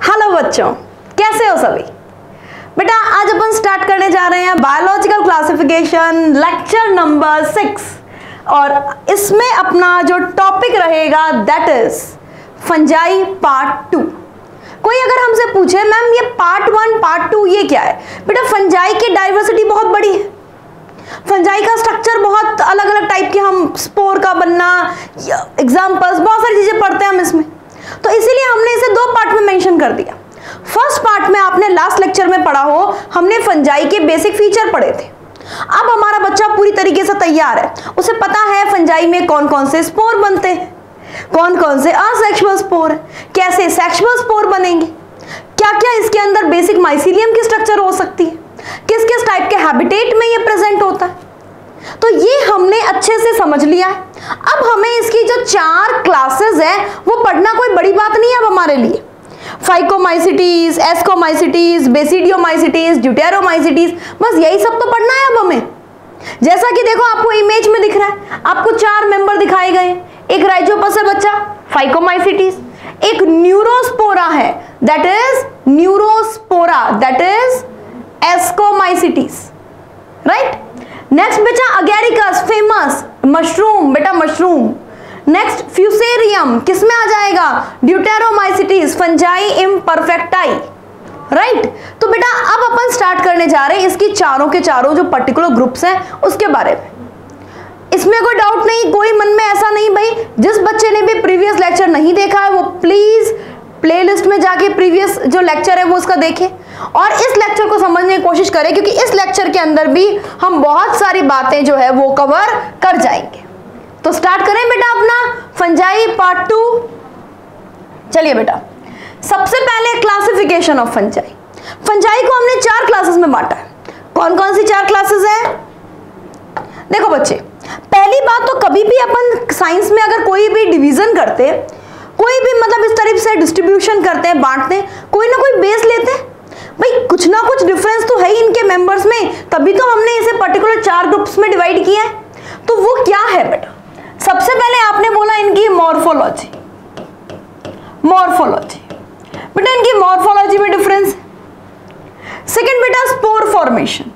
Hello बच्चों, कैसे हो सभी? बेटा आज अपन स्टार्ट करने जा रहे हैं बायोलॉजिकल क्लासिफिकेशन लेक्चर नंबर 6 और इसमें अपना जो टॉपिक रहेगा दैट इज फंजाई पार्ट 2। कोई अगर हमसे पूछे मैम ये पार्ट 1 पार्ट 2 ये क्या है? बेटा फंजाई की डाइवर्सिटी बहुत बड़ी है, फंजाई का स्ट्रक्चर बहुत अलग अलग टाइप के, हम स्पोर का बनना, एग्जाम्पल्स, बहुत सारी चीजें पढ़ते हैं हम इसमें, तो इसीलिए हमने इसे 2 पार्ट में मेंशन कर दिया। फर्स्ट पार्ट में आपने लास्ट लेक्चर में पढ़ा हो, हमने फंजाई के बेसिक फीचर पढ़े थे। अब हमारा बच्चा पूरी तरीके से तैयार है, उसे पता है फंजाई में कौन कौन से स्पोर बनते हैं, कौन कौन से असेक्सुअल स्पोर है, कैसे सेक्सुअल स्पोर बनेंगे, क्या क्या इसके अंदर बेसिक माइसीलियम की स्ट्रक्चर हो सकती है, किस किस टाइप के हैबिटेट में ये प्रेजेंट होता है। तो ये हमने अच्छे से समझ लिया है। अब हमें इसकी जो 4 क्लासेस है वो पढ़ना कोई बड़ी बात नहीं है अब हमारे लिए। फाइकोमाइसिटीज, एस्कोमाइसिटीज, बेसिडियोमाइसिटीज, ड्यूटेरोमाइसिटीज, बस यही सब तो पढ़ना है अब हमें। जैसा कि देखो आपको इमेज में दिख रहा है, आपको 4 मेंबर दिखाए गए। एक राइजोपस है बच्चा, फाइकोमाइसिटीज, एक न्यूरोस्पोरा है that is Neurospora, that is ascomycetes, right. Next बच्चा अगेरिकस, फेमस मशरूम, बेटा मशरूम। नेक्स्ट फ्यूसेरियम, किसमें आ जाएगा? Deuteromycetes, fungi imperfecti, right. तो बेटा अब अपन स्टार्ट करने जा रहे हैं इसकी चारों के चारों जो पर्टिकुलर ग्रुप्स हैं उसके बारे में। इसमें कोई डाउट नहीं, कोई मन में ऐसा नहीं भाई जिस बच्चे ने भी प्रीवियस लेक्चर नहीं देखा है वो प्लीज प्लेलिस्ट में जाके प्रीवियस जो लेक्चर है वो उसका देखें और इस लेक्चर को समझने की कोशिश करें, क्योंकि इस लेक्चर के अंदर भी हम बहुत सारी बातें जो है वो कवर कर जाएंगे। तो स्टार्ट करें बेटा अपना फंजाई पार्ट 2। चलिए बेटा, सबसे पहले क्लासिफिकेशन ऑफ फंजाई। फंजाई को हमने 4 क्लासेस में बांटा है। कौन कौन सी 4 क्लासेस है? देखो बच्चे, पहली बात तो कभी भी अपन साइंस में अगर कोई भी डिवीजन करते, कोई भी मतलब इस तरह से डिस्ट्रीब्यूशन करते हैं, बांटते हैं, कोई ना कोई बेस लेते हैं भाई, कुछ ना कुछ डिफरेंस तो है ही इनके मेंबर्स में, तभी तो हमने इसे पर्टिकुलर 4 ग्रुप्स में डिवाइड किया है। तो वो क्या है बेटा? सबसे पहले आपने बोला इनकी मॉर्फोलॉजी। मॉर्फोलॉजी बेटा, इनकी मॉर्फोलॉजी में डिफरेंस। सेकंड बेटा स्पोर फॉर्मेशन,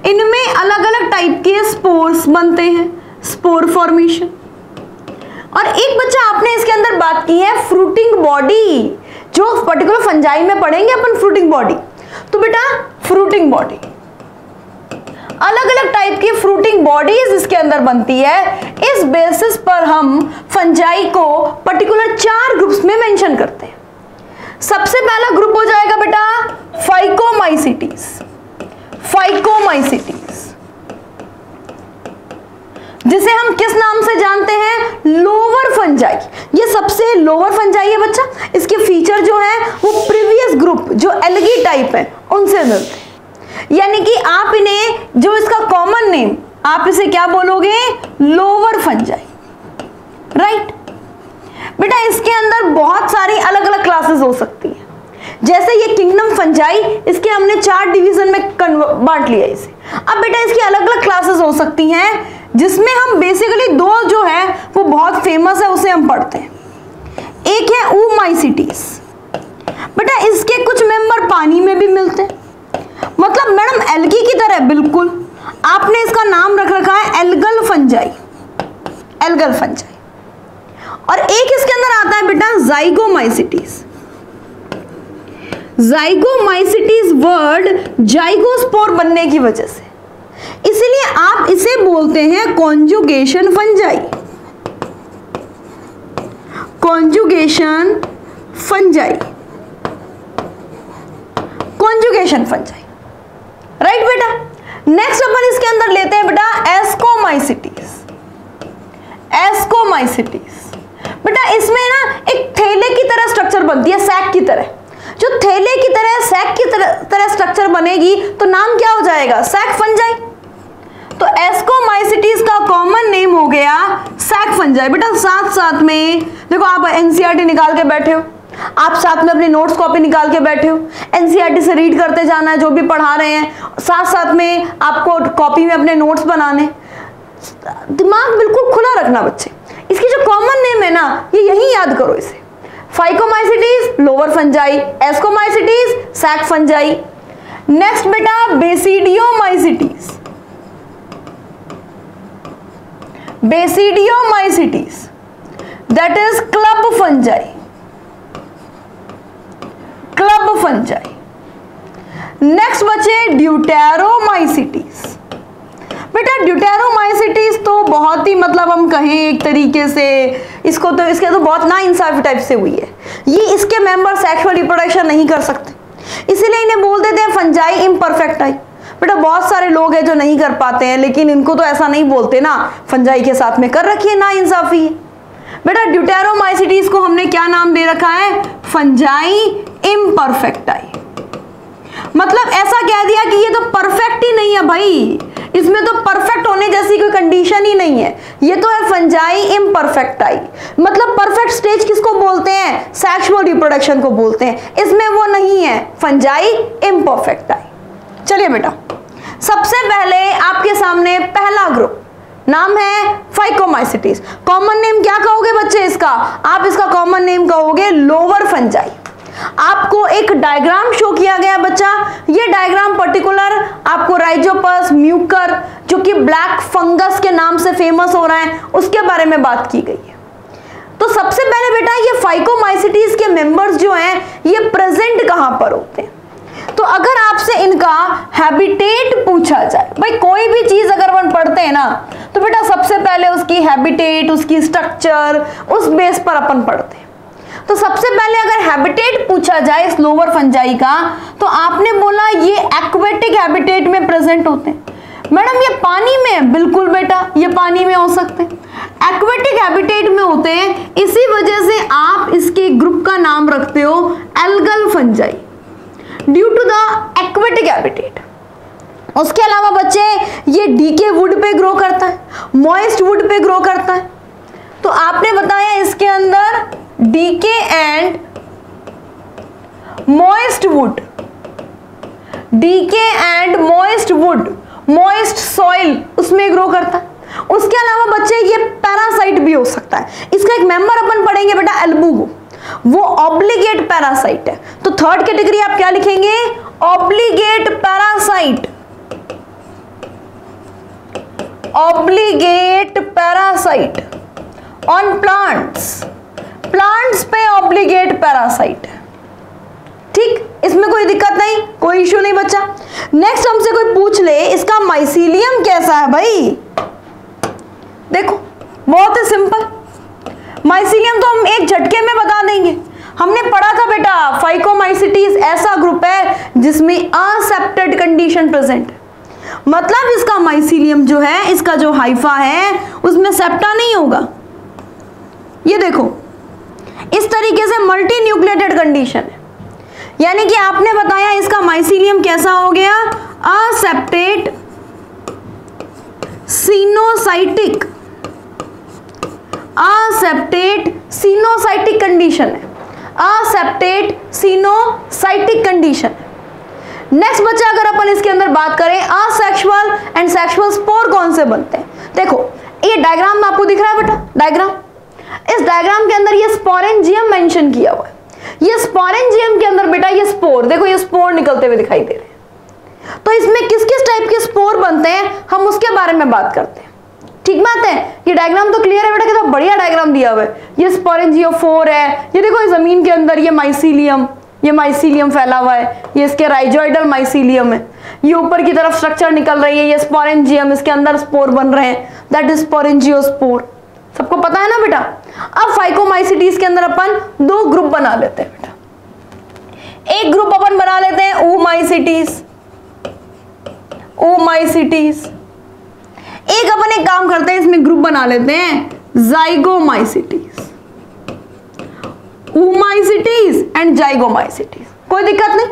इनमें अलग अलग टाइप के स्पोर्स बनते हैं, स्पोर फॉर्मेशन। और एक बच्चा आपने इसके अंदर बात की है फ्रूटिंग बॉडी, जो पर्टिकुलर फंजाई में पढ़ेंगे अपन फ्रूटिंग बॉडी। तो बेटा फ्रूटिंग बॉडी, अलग अलग टाइप की फ्रूटिंग बॉडीज इसके अंदर बनती है। इस बेसिस पर हम फंजाई को पर्टिकुलर 4 ग्रुप्स में मेंशन करते हैं। सबसे पहला ग्रुप हो जाएगा बेटा फाइकोमाइसिटीज। फाइकोमाइसिटीज जिसे हम किस नाम से जानते हैं? Lower fungi. ये सबसे लोअर फंजाई है बच्चा। इसके फीचर जो है वो प्रीवियस ग्रुप जो एल्गी टाइप है उनसे मिलते हैं, यानी कि आप इन्हें जो इसका कॉमन नेम आप इसे क्या बोलोगे? Lower fungi, right. बेटा इसके अंदर बहुत सारी अलग अलग क्लासेस हो सकती है, जैसे ये किंगडम फंजाई, इसके हमने 4 डिवीजन में बांट लिया इसे। अब बेटा इसकी अलग अलग क्लासेस हो सकती हैं, जिसमें हम बेसिकली 2 जो है वो बहुत फेमस है उसे हम पढ़ते हैं। एक है oomaisites, बेटा इसके कुछ मेंबर पानी में भी मिलते हैं, मतलब मैडम एल्गी की तरह बिल्कुल। आपने इसका नाम रख रखा है एल्गल फंजाई, एल्गल फंजाई। और एक इसके अंदर आता है बेटा ज़ाइगोमाइसिटीज। ज़ाइगोमाइसिटीज वर्ड जाइगोस्पोर बनने की वजह से, इसलिए आप इसे बोलते हैं conjugation fungi. Conjugation fungi, conjugation fungi, right बेटा। नेक्स्ट अपन इसके अंदर लेते हैं बेटा एस्कोमाइसिटीज। एस्कोमाइसिटीज बेटा इसमें ना एक थैले की तरह स्ट्रक्चर बनती है, सैक की तरह। जो थैले की तरह, सैक की तरह स्ट्रक्चर बनेगी तो नाम क्या हो जाएगा? Sac fungi. तो एस्कोमाइसिटीज का कॉमन नेम हो गया सैक फंजाई। बेटा साथ साथ में देखो, आप एनसीईआरटी निकाल के बैठे हो, आप साथ में अपनी नोट्स कॉपी निकाल के बैठे हो, एनसीईआरटी से रीड करते जाना है जो भी पढ़ा रहे हैं, साथ साथ में आपको कॉपी में अपने नोट्स बनाने। दिमाग बिल्कुल खुला रखना बच्चे। इसकी जो कॉमन नेम है ना, ये यही याद करो इसे, phycomycetes lower fungi, ascomycetes sac fungi. Next बेटा basidiomycetes, basidiomycetes that is club fungi, club fungi. Next बचे ड्यूटेरोमाइसिटीज। बेटा ड्यूटेरोमाइसिटीज तो बहुत ही मतलब हम कहें एक तरीके से इसको तो इसके तो बहुत नाइंसाफी टाइप से हुई है। ये इसके मेंबर सेक्सुअल रिप्रोडक्शन नहीं कर सकते, इसीलिए इन्हें बोल देते हैं फंजाई इम्परफेक्टाई। बेटा बहुत सारे लोग हैं जो नहीं कर पाते हैं, लेकिन इनको तो ऐसा नहीं बोलते ना, फंजाई के साथ में कर रखी है, नाइंसाफी है। बेटा ड्यूटेरोमाइसिटीज को हमने क्या नाम दे रखा है? Fungi imperfecti. मतलब ऐसा कह दिया कि ये तो परफेक्ट ही नहीं है भाई, इसमें तो परफेक्ट होने जैसी कोई कंडीशन ही नहीं है, ये तो है फंजाई इम्परफेक्टाई। मतलब परफेक्ट स्टेज किसको बोलते हैं? सेक्सुअल रिप्रोडक्शन को बोलते हैं, इसमें वो नहीं है, फंजाई इम्परफेक्टाई। चलिए बेटा सबसे पहले आपके सामने पहला ग्रुप नाम है फाइकोमाइसिटीज। कॉमन नेम क्या कहोगे बच्चे इसका? आप इसका कॉमन नेम कहोगे लोअर फंजाई। आपको एक डायग्राम शो किया गया बच्चा, ये डायग्राम पर्टिकुलर आपको राइजोपस म्यूकर जो कि ब्लैक फंगस के नाम से फेमस हो रहा है उसके बारे में बात की गई है। तो सबसे पहले बेटा ये फाइकोमाइसिटीज के मेंबर्स जो हैं ये प्रेजेंट कहां पर होते हैं? तो अगर आपसे इनका हैबिटेट पूछा जाए, भाई कोई भी चीज अगर अपन पढ़ते हैं ना तो बेटा सबसे पहले उसकी हैबिटेट, उसकी स्ट्रक्चर, उस बेस पर अपन पढ़ते हैं। तो सबसे पहले अगर हैबिटेट पूछा जाए इस लोअर फंजाई का, तो आपने बोला ये एक्वेटिक हैबिटेट में प्रेजेंट होते हैं। मैडम ये पानी में? बिल्कुल बेटा ये पानी में हो सकते हैं, एक्वेटिक हैबिटेट में होते हैं, इसी वजह से आप इसके ग्रुप का नाम रखते हो algal fungi due to the aquatic habitat. उसके अलावा बच्चे ये डीके वुड पे ग्रो करता है, मॉइस्ट वुड पे ग्रो करता है। तो आपने बताया इसके अंदर decay and moist wood, decay and moist wood, moist soil उसमें ग्रो करता है। उसके अलावा बच्चे ये पैरासाइट भी हो सकता है। इसका एक मेंबर अपन पढ़ेंगे बेटा एल्बुगो, वो ऑब्लिगेट पैरासाइट है। तो थर्ड कैटेगरी आप क्या लिखेंगे? Obligate parasite, obligate parasite on plants, plants पे ऑब्लिगेट पैरासाइट। ठीक, इसमें कोई दिक्कत नहीं, कोई इश्यू नहीं बच्चा। नेक्स्ट हमसे कोई पूछ ले इसका माइसीलियम कैसा है भाई, देखो बहुत ही सिंपल, माइसीलियम तो हम एक झटके में बता देंगे। हमने पढ़ा था बेटा फाइकोमाइसिटीज ऐसा ग्रुप है जिसमें असेप्टेड कंडीशन प्रेजेंट, मतलब इसका माइसीलियम जो है, इसका जो हाइफा है उसमें सेप्टा नहीं होगा। ये देखो इस तरीके से मल्टी न्यूक्लिएटेड कंडीशन है, यानी कि आपने बताया इसका माइसीलियम कैसा हो गया? Accepted coenocytic, accepted coenocytic condition है, असेप्टेड सिनोसाइटिक कंडीशन। नेक्स्ट बच्चा अगर अपन इसके अंदर बात करें असेक्सुअल एंड सेक्सुअल स्पोर कौन से बनते हैं? देखो ये डायग्राम आपको दिख रहा है बेटा, डायग्राम, इस डायग्राम के अंदर ये स्पोरेंजियम मेंशन किया हुआ है। ये स्पोरेंजियम के अंदर बेटा ये स्पोर, देखो ये स्पोर निकलते हुए दिखाई दे रहे हैं। तो इसमें किस किस टाइप के स्पोर बनते हैं हम उसके बारे में बात करते हैं। ठीक बात है, ये डायग्राम तो क्लियर है बेटा, कितना बढ़िया डायग्राम दिया हुआ है। ये स्पोरेंजियोफोर है, ये देखो इस जमीन के अंदर ये माइसीलियम फैला हुआ है, ये इसके राइजोइडल माइसीलियम है, ये ऊपर की तरफ स्ट्रक्चर निकल रही है, ये स्पोरेंजियम, इसके अंदर स्पोर बन रहे हैं, दैट इज स्पोरेंजियोस्पोर। सबको पता है ना बेटा। अब फाइकोमाइसिटीज के अंदर अपन दो ग्रुप बना लेते हैं बेटा। एक ग्रुप अपन बना लेते हैं oomaisities, oomaisities। एक अपन एक काम करते हैं, इसमें ग्रुप बना लेते हैं zygomaicities, oomaicities एंड zygomaicities। कोई दिक्कत नहीं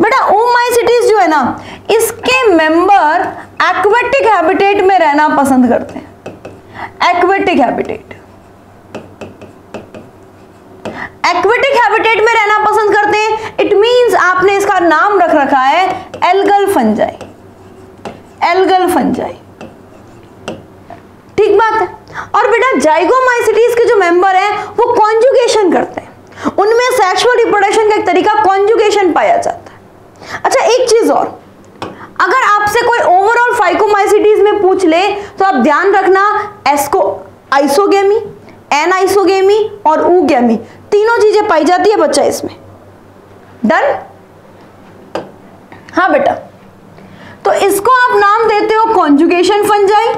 बेटा। oomaicities जो है ना, इसके मेंबर एक्वेटिक हैबिटेट में रहना पसंद करते हैं, एक्वेटिक हैबिटेट, एक्वेटिक हैबिटेट में रहना पसंद करते हैं। इट मींस आपने इसका नाम रख रखा है एल्गल फंजाई, एल्गल फंजाई। ठीक बात है। और बेटा जाइगोमाइसिटीज के जो मेंबर हैं वो कॉन्जुगेशन करते हैं। उनमें सेक्सुअल रिप्रोडक्शन का एक तरीका कॉन्जुगेशन पाया जाता है। अच्छा एक चीज और, अगर आपसे कोई ओवरऑल फाइकोमाइसीटीज में पूछ ले तो आप ध्यान रखना एस्को आइसोगेमी, एन आइसोगेमी और ऊगेमी तीनों चीजें पाई जाती है बच्चा इसमें। डन? हाँ बेटा, तो इसको आप नाम देते हो conjugation fungi,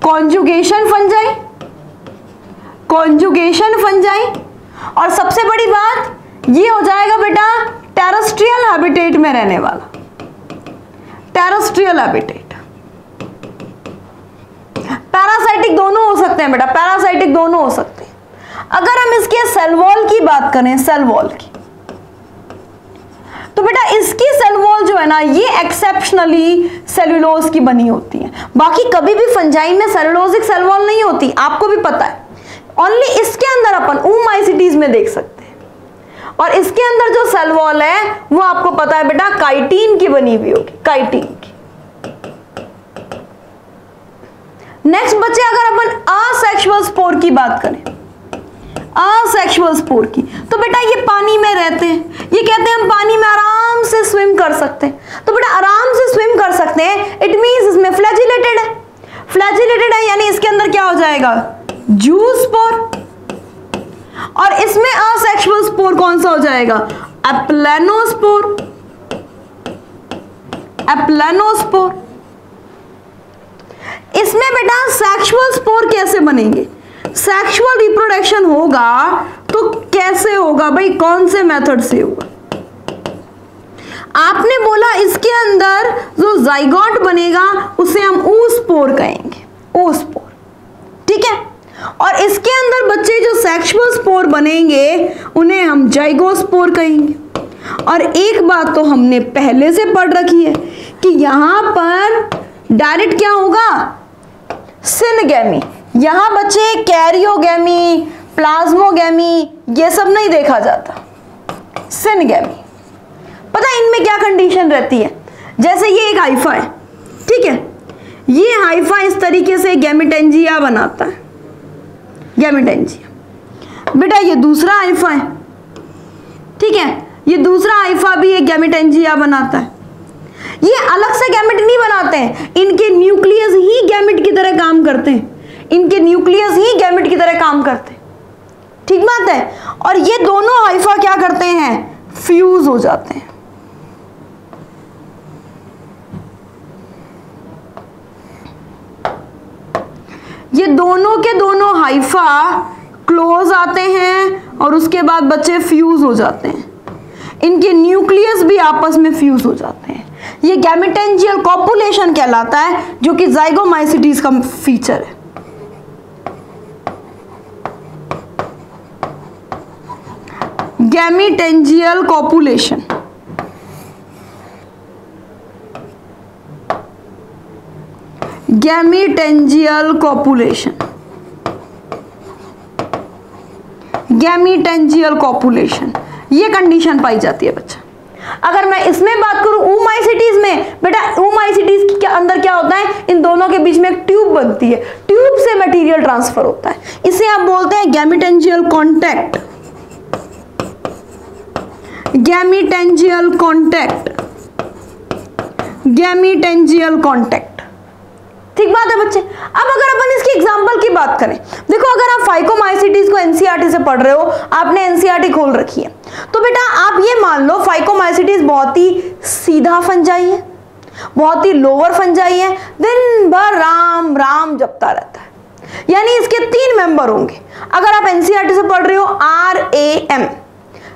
conjugation fungi, conjugation fungi. और सबसे बड़ी बात ये हो जाएगा बेटा टेरेस्ट्रियल हैबिटेट में रहने वाला, टेरेस्ट्रियल हैबिटेट। पैरासाइटिक दोनों हो सकते हैं बेटा, पैरासाइटिक दोनों हो सकते हैं। अगर हम इसके सेल वॉल की बात करें, सेल वॉल की, तो बेटा इसकी सेल वॉल जो है ना ये एक्सेप्शनली सेलुलोज की बनी होती है। बाकी कभी भी फंजाई में सेलुलोजिक सेल वॉल नहीं होती, आपको भी पता है। ओनली इसके अंदर अपन oomaisites में देख सकते हैं, और इसके अंदर जो सेल वॉल है वो आपको पता है बेटा काइटिन की बनी हुई होगी, काइटिन की। नेक्स्ट बच्चे, अगर अपन असेक्सुअल स्पोर की बात करें, असेक्सुअल स्पोर की, तो बेटा ये पानी में रहते हैं, ये कहते हैं हम पानी में आराम से स्विम कर सकते हैं। तो बेटा आराम से स्विम कर सकते हैं, इट मींस इसमें फ्लैजिलेटेड है, फ्लैजिलेटेड है यानी इसके अंदर क्या हो जाएगा जूस्पोर, और इसमें असेक्सुअल स्पोर कौन सा हो जाएगा एप्लेनोस्पोर, एप्लेनोस्पोर। इसमें बेटा सेक्सुअल स्पोर कैसे बनेंगे, सेक्सुअल रिप्रोडक्शन होगा तो कैसे होगा भाई, कौन से मेथड से होगा? आपने बोला इसके अंदर जो जाइगोट बनेगा उसे हम oospore कहेंगे, oospore, ठीक है। और इसके अंदर बच्चे जो सेक्सुअल स्पोर बनेंगे उन्हें हम जाइगोस्पोर कहेंगे। और एक बात तो हमने पहले से पढ़ रखी है कि यहां पर डायरेक्ट क्या होगा सिनगेमी, यहां बच्चे कैरियोगेमी, प्लाज्मोगेमी ये सब नहीं देखा जाता, सिनगेमी। पता है इनमें क्या कंडीशन रहती है? जैसे ये एक हाइफा है, ठीक है, ये हाइफा इस तरीके से गैमेटेंजिया बनाता है, गैमेटेंजिया। बेटा ये दूसरा हाइफा है, ठीक है, ये दूसरा हाइफा भी एक गैमेटेंजिया बनाता है। ये अलग से गैमेट नहीं बनाते हैं, इनके न्यूक्लियस ही गैमेट की तरह काम करते हैं, इनके न्यूक्लियस ही गैमेट की तरह काम करते हैं, ठीक बात है। और ये दोनों हाइफा क्या करते हैं फ्यूज हो जाते हैं। ये दोनों के दोनों हाइफा क्लोज आते हैं और उसके बाद बच्चे फ्यूज हो जाते हैं, इनके न्यूक्लियस भी आपस में फ्यूज हो जाते हैं। ये गैमेटेंजियल कॉपुलेशन कहलाता है जो कि जाइगोमाइसीटीज का फीचर है। गैमेटेंजियल कॉपुलेशन, गैमेटेंजियल कॉपुलेशन, गैमेटेंजियल कॉपुलेशन ये कंडीशन पाई जाती है बच्चा। अगर मैं इसमें बात करूं oomaisites में, बेटा oomaisites के अंदर क्या होता है, इन दोनों के बीच में एक ट्यूब बनती है, ट्यूब से मटेरियल ट्रांसफर होता है, इसे आप बोलते हैं गैमेटेंजियल कांटेक्ट, गैमेटेंजियल कांटेक्ट, गैमेटेंजियल कांटेक्ट, ठीक बात है बच्चे। अब अगर अपन इसकी एग्जांपल की बात करें, देखो अगर आप फाइकोमाइसीटीज को एनसीईआरटी से पढ़ रहे हो, आपने एनसीईआरटी खोल रखी है, तो बेटा आप ये मान लो फाइकोमाइसीटीज बहुत ही सीधा फंजाई है, बहुत ही लोअर फंजाई है, दिन भर राम राम जपता रहता है, यानी इसके 3 मेंबर होंगे। अगर आप एनसीईआरटी से पढ़ रहे हो RAM,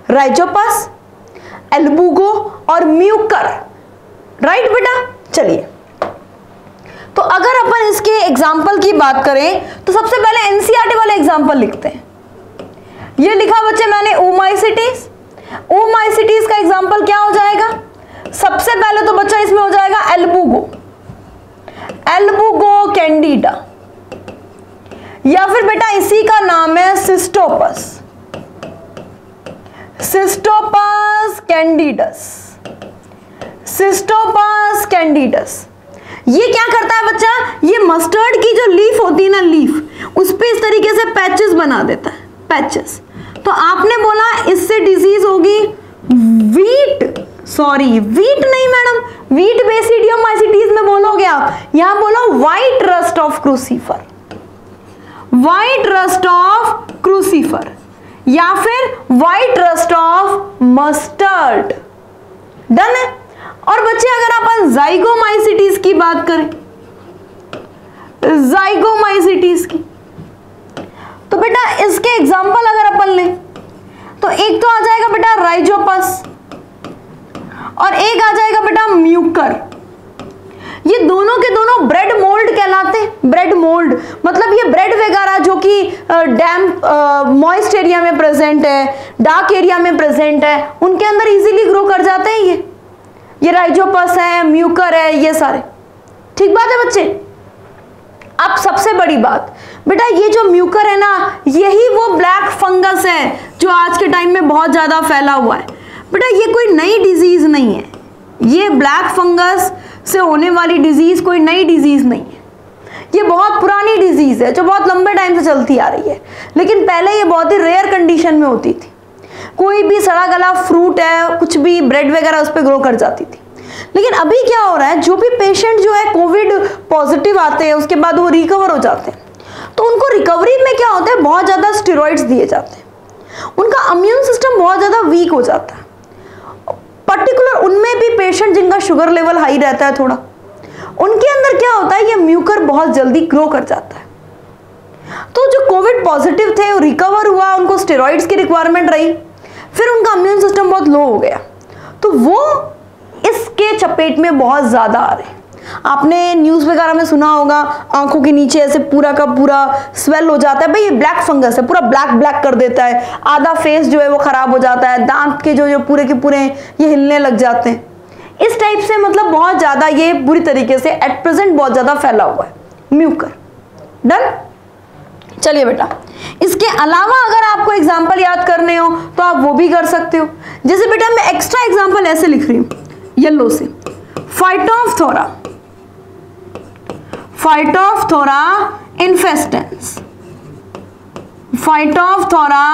राइजोपस, एल्बुगो और म्यूकर, राइट बेटा। चलिए तो अगर अपन इसके एग्जाम्पल की बात करें तो सबसे पहले एनसीईआरटी वाले एग्जाम्पल लिखते हैं। ये लिखा बच्चे मैंने oomaisites, oomaisites का एग्जाम्पल क्या हो जाएगा, सबसे पहले तो बच्चा इसमें हो जाएगा एल्बुगो, एल्बुगो कैंडिडा, या फिर बेटा इसी का नाम है सिस्टोपस, सिस्टोपस कैंडिडस, सिस्टोपस कैंडिडस। ये क्या करता है बच्चा, ये मस्टर्ड की जो लीफ होती है ना, लीफ उस पे इस तरीके से पैचेस बना देता है, पैचेस। तो आपने बोला इससे डिजीज होगी वीट, सॉरी वीट नहीं मैडम, वीट बेसिडियोमाइसिटीज में बोलोगे आप, यहां बोलो white rust of crucifer, white rust of crucifer या फिर white rust of mustard. Done है। और बच्चे अगर अपन जाइगोमाइसिटीज की बात करें, जाइगोमाइसिटीज की, तो बेटा इसके एग्जांपल अगर अपन लें तो एक तो आ जाएगा बेटा राइजोपस और एक आ जाएगा बेटा म्यूकर। ये दोनों के दोनों ब्रेड मोल्ड कहलाते हैं। ब्रेड मोल्ड मतलब ये ब्रेड वगैरह जो कि डैम्प मॉइस्ट एरिया में प्रेजेंट है, डार्क एरिया में प्रेजेंट है, उनके अंदर इजीली ग्रो कर जाते हैं ये राइजोपस है, म्यूकर है, ये सारे। ठीक बात है बच्चे। अब सबसे बड़ी बात बेटा, ये जो म्यूकर है ना, यही वो ब्लैक फंगस है जो आज के टाइम में बहुत ज्यादा फैला हुआ है। बेटा ये कोई नई डिजीज नहीं है, ये ब्लैक फंगस से होने वाली डिजीज कोई नई डिजीज नहीं है, ये बहुत पुरानी डिजीज है जो बहुत लंबे टाइम से चलती आ रही है। लेकिन पहले ये बहुत ही रेयर कंडीशन में होती थी। कोई भी सड़ा गला फ्रूट है, कुछ भी ब्रेड वगैरह उस पर ग्रो कर जाती थी। लेकिन अभी क्या हो रहा है, जो भी पेशेंट जो है कोविड पॉजिटिव आते हैं, उसके बाद वो रिकवर हो जाते हैं, तो उनको रिकवरी में क्या होता है, बहुत ज़्यादा स्टेरॉइड्स दिए जाते हैं, उनका इम्यून सिस्टम बहुत ज़्यादा वीक हो जाता है। पर्टिकुलर उनमें भी पेशेंट जिनका शुगर लेवल हाई रहता है थोड़ा, उनके अंदर क्या होता है, ये म्यूकर बहुत जल्दी ग्रो कर जाता है। तो जो कोविड पॉजिटिव थे वो रिकवर हुआ, उनको स्टेरॉइड्स की रिक्वायरमेंट रही, फिर उनका इम्यून सिस्टम बहुत लो हो गया, तो वो इसके चपेट में बहुत ज्यादा आ रहे हैं। आपने न्यूज वगैरह में सुना होगा, आंखों के नीचे ऐसे पूरा का पूरा स्वेल हो जाता है। भाई ये ब्लैक फंगस है, पूरा ब्लैक ब्लैक कर देता है, आधा फेस जो है वो खराब हो जाता है, दांत के जो पूरे के पूरे ये हिलने लग जाते हैं। इस टाइप से मतलब बहुत ज्यादा ये बुरी तरीके से एट प्रेजेंट बहुत ज्यादा फैला हुआ है म्यूकर। डन। चलिए बेटा, इसके अलावा अगर आपको एग्जाम्पल याद करने हो तो आप वो भी कर सकते हो। जैसे बेटा मैं एक्स्ट्रा एग्जाम्पल ऐसे लिख रही हूं येलो से, Phytophthora, Phytophthora infestans, Phytophthora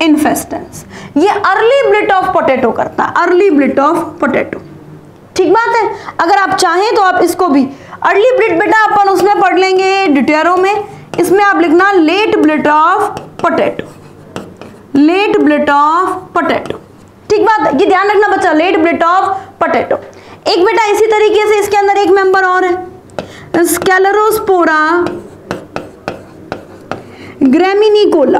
infestans, ये अर्ली ब्लिट ऑफ पोटैटो करता है, अर्ली ब्लिट ऑफ पोटैटो। ठीक बात है। अगर आप चाहें तो आप इसको भी अर्ली ब्लिट बेटा अपन उसमें पढ़ लेंगे डिटेरो में, इसमें आप लिखना late blight of potato, late blight of potato. ठीक बात है, ये ध्यान रखना बच्चा, लेट ब्लिट ऑफ पोटैटो। एक बेटा इसी तरीके से इसके अंदर एक मेंबर और है, स्केलेरोस्पोरा ग्रेमिनिकोला,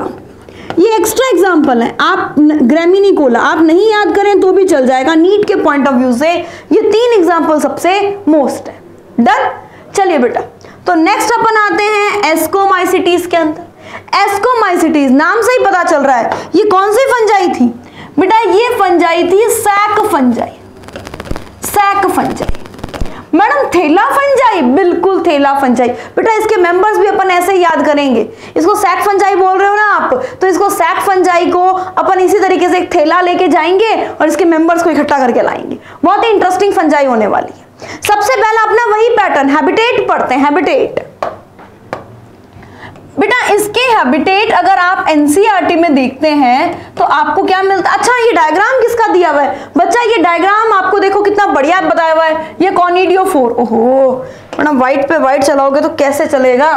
ये एक्स्ट्रा एग्जांपल है। आप ग्रेमिनिकोला आप नहीं याद करें तो भी चल जाएगा, नीट के पॉइंट ऑफ व्यू से ये 3 एग्जांपल सबसे मोस्ट है। डन। चलिए बेटा, तो नेक्स्ट अपन आते हैं एस्कोमाइसिटीज के अंदर। एस्कोमाइसिटीज नाम से ही पता चल रहा है ये कौन सी फंजाई थी बेटा, ये फंजाई थी sac fungi, sac fungi. Madam थैला फंजाई, बिल्कुल थैला फंजाई। बेटा इसके मेंबर्स भी अपन ऐसे ही याद करेंगे, इसको सैक फंजाई बोल रहे हो ना आप, तो इसको सैक फंजाई को अपन इसी तरीके से एक थैला लेके जाएंगे और इसके मेंबर्स को इकट्ठा करके लाएंगे। बहुत ही इंटरेस्टिंग फंजाई होने वाली है। सबसे पहला अपना वही पैटर्न हैबिटेट पढ़ते हैं, हैबिटेट। बेटा इसके हैबिटेट अगर आप एनसीईआरटी में देखते हैं तो आपको क्या मिलता है। अच्छा ये डायग्राम किसका दिया हुआ है बच्चा, ये डायग्राम आपको देखो कितना बढ़िया बताया हुआ है, ये कॉनिडियोफोर। ओहो मैडम व्हाइट पे व्हाइट चलाओगे तो कैसे चलेगा।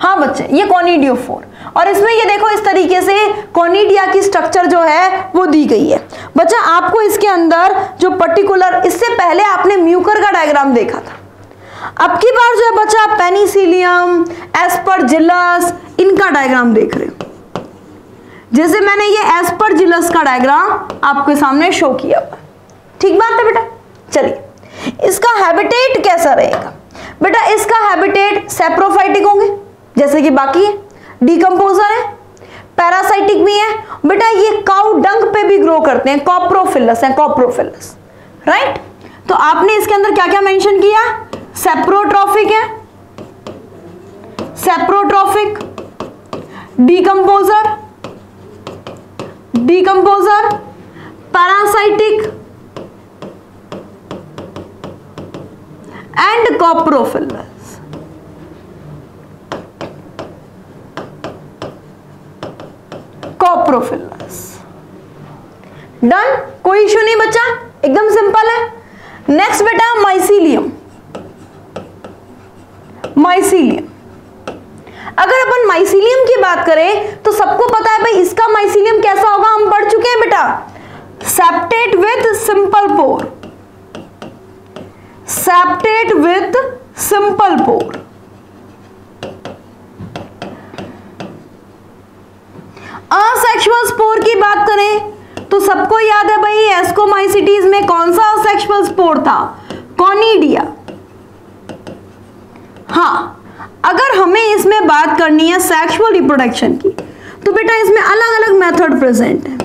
हाँ बच्चे ये कॉनिडियोफोर, और इसमें ये देखो इस तरीके से कॉनिडिया की स्ट्रक्चर जो है वो दी गई है। बच्चा आपको इसके अंदर जो पर्टिकुलर, इससे पहले आपने म्यूकर का डायग्राम देखा था, अब की बार जो है बच्चा पेनिसिलियम, एस्परजिलस, इनका डायग्राम देख रहे हो। जैसे मैंने ये एस्परजिलस का डायग्राम आपके सामने शो किया हुआ। ठीक बात है बेटा। चलिए इसका हैबिटेट कैसा रहेगा बेटा, इसका हैबिटेट सेप्रोफाइटिक होंगे जैसे कि बाकी है, डीकंपोजर है, पैरासाइटिक भी है। बेटा ये काउ डंग पे भी ग्रो करते हैं, कॉप्रोफिलस है, कॉप्रोफिलस। राइट, तो आपने इसके अंदर क्या क्या मेंशन किया, सेप्रोट्रॉफिक है, saprotrophic, decomposer, decomposer, parasitic and coprophilous. Coprophilous. Done, कोई इश्यू नहीं बच्चा, एकदम सिंपल है। नेक्स्ट बेटा माइसीलियम। माइसीलियम, अगर अपन माइसीलियम की बात करें तो सबको पता है भाई इसका माइसीलियम कैसा होगा, हम पढ़ चुके हैं बेटा, septate with simple pore, septate with simple pore. Asexual spore की बात करें तो सबको याद है भाई एस्कोमाइसिटीज में कौन सा असेक्सुअल स्पोर था, कॉनिडिया। हाँ, अगर हमें इसमें बात करनी है सेक्सुअल रिप्रोडक्शन की तो बेटा इसमें अलग अलग मेथड प्रेजेंट है।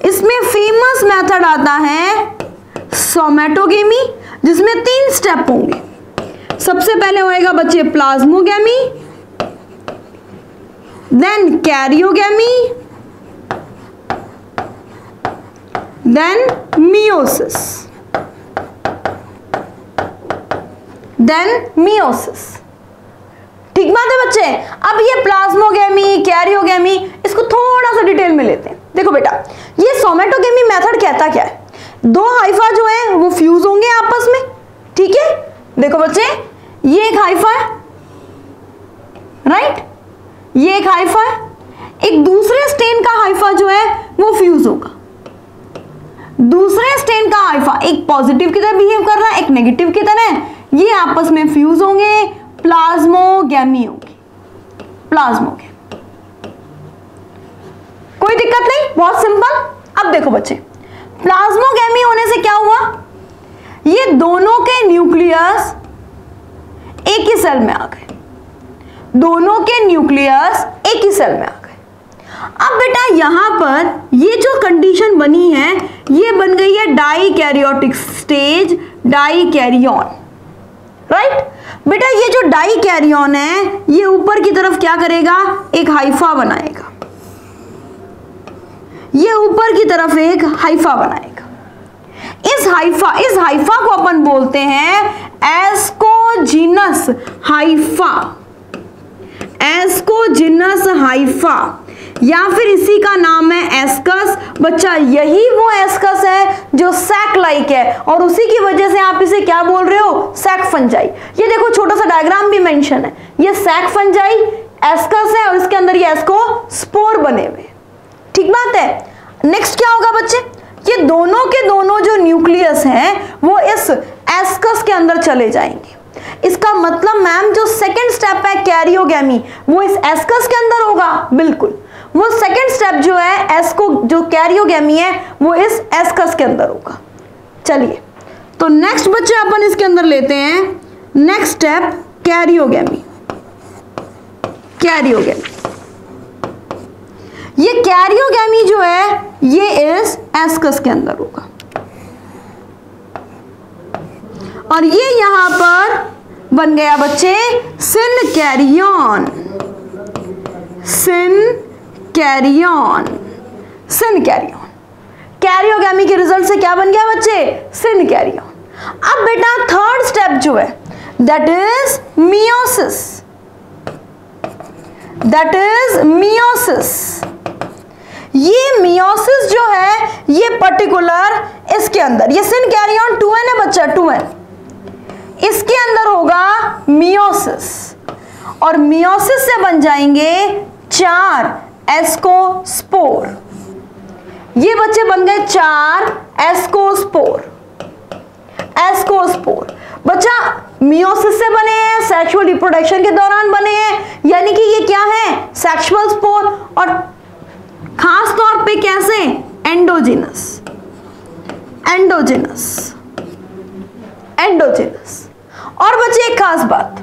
इसमें फेमस मेथड आता है सोमेटोगेमी, जिसमें 3 स्टेप होंगे। सबसे पहले होएगा बच्चे plasmogamy, then karyogamy, then meiosis, then meiosis. ठीक बात है बच्चे। अब ये प्लाज्मोगेमी, कैरियोगेमी, इसको थोड़ा सा डिटेल में लेते हैं। देखो बेटा, ये सोमेटोगेमी मेथड कहता क्या है, 2 हाइफा जो है वो फ्यूज होंगे आपस में। ठीक है, देखो बच्चे, ये एक हाइफा है, राइट, ये एक हाइफा है, एक दूसरे स्टेन का हाइफा जो है वो फ्यूज होगा। दूसरे स्टेन का हाइफा एक पॉजिटिव की तरह बिहेव कर रहा है, एक नेगेटिव की तरह, ये आपस में फ्यूज होंगे, प्लाज्मोगेमी होगी, प्लाज्मोगेमी। कोई दिक्कत नहीं, बहुत सिंपल। अब देखो बच्चे, प्लाज्मोगेमी होने से क्या हुआ, ये दोनों के न्यूक्लियस एक ही सेल में आ गए, दोनों के न्यूक्लियस एक ही सेल में आ गए। अब बेटा यहां पर ये जो कंडीशन बनी है ये बन गई है डाइकैरियोटिक स्टेज, डाइकैरियन, राइट। बेटा ये जो डाइकैरियन है ये ऊपर की तरफ क्या करेगा, एक हाइफा बनाएगा, ये ऊपर की तरफ एक हाइफा बनाएगा। इस हाइफा को अपन बोलते हैं एस्कोजिनस हाइफा, एस्कोजिनस हाइफा, या फिर इसी का नाम है एस्कस। बच्चा यही वो एस्कस है जो सैक लाइक है और उसी की वजह से आप इसे क्या बोल रहे हो, सैक फंजाई। ये देखो छोटा सा डायग्राम भी मेंशन है, ये सैक फंजाई एस्कस है और इसके अंदर ये एस्को स्पोर बने हुए। ठीक बात है। नेक्स्ट क्या होगा बच्चे, ये दोनों के दोनों जो न्यूक्लियस हैं वो इस एस्कस के अंदर चले जाएंगे। इसका मतलब मैम जो सेकंड स्टेप है कैरियोगेमी वो इस एस्कस के अंदर होगा, बिल्कुल। वो सेकंड स्टेप जो है एस्को जो कैरियोगेमी है वो इस एस्कस के अंदर होगा। चलिए तो नेक्स्ट बच्चे अपन इसके अंदर लेते हैं नेक्स्ट स्टेप कैरियोगेमी। कैरियोगेमी, ये कैरियोगेमी जो है ये इस एस्कस के अंदर होगा और ये यहां पर बन गया बच्चे सिनकैरियन, सिनकैरियन, सिनकैरियन। कैरियोगेमी के रिजल्ट से क्या बन गया बच्चे, सिनकैरियन। अब बेटा थर्ड स्टेप जो है that is meiosis, that is meiosis. ये मियोसिस जो है ये पर्टिकुलर इसके अंदर, ये सिनकैरियन 2n है बच्चा, 2n, इसके अंदर होगा मियोसिस और मियोसिस से बन जाएंगे 4 एस्कोस्पोर। ये बच्चे बन गए 4 एस्कोस्पोर। एस्कोस्पोर बच्चा मियोसिस से बने हैं, सेक्सुअल रिप्रोडक्शन के दौरान बने हैं, यानी कि ये क्या है, सेक्सुअल स्पोर, और खास तौर पे कैसे, एंडोजिनस, एंडोजिनस, एंडोजिनस। और बच्चे एक खास बात,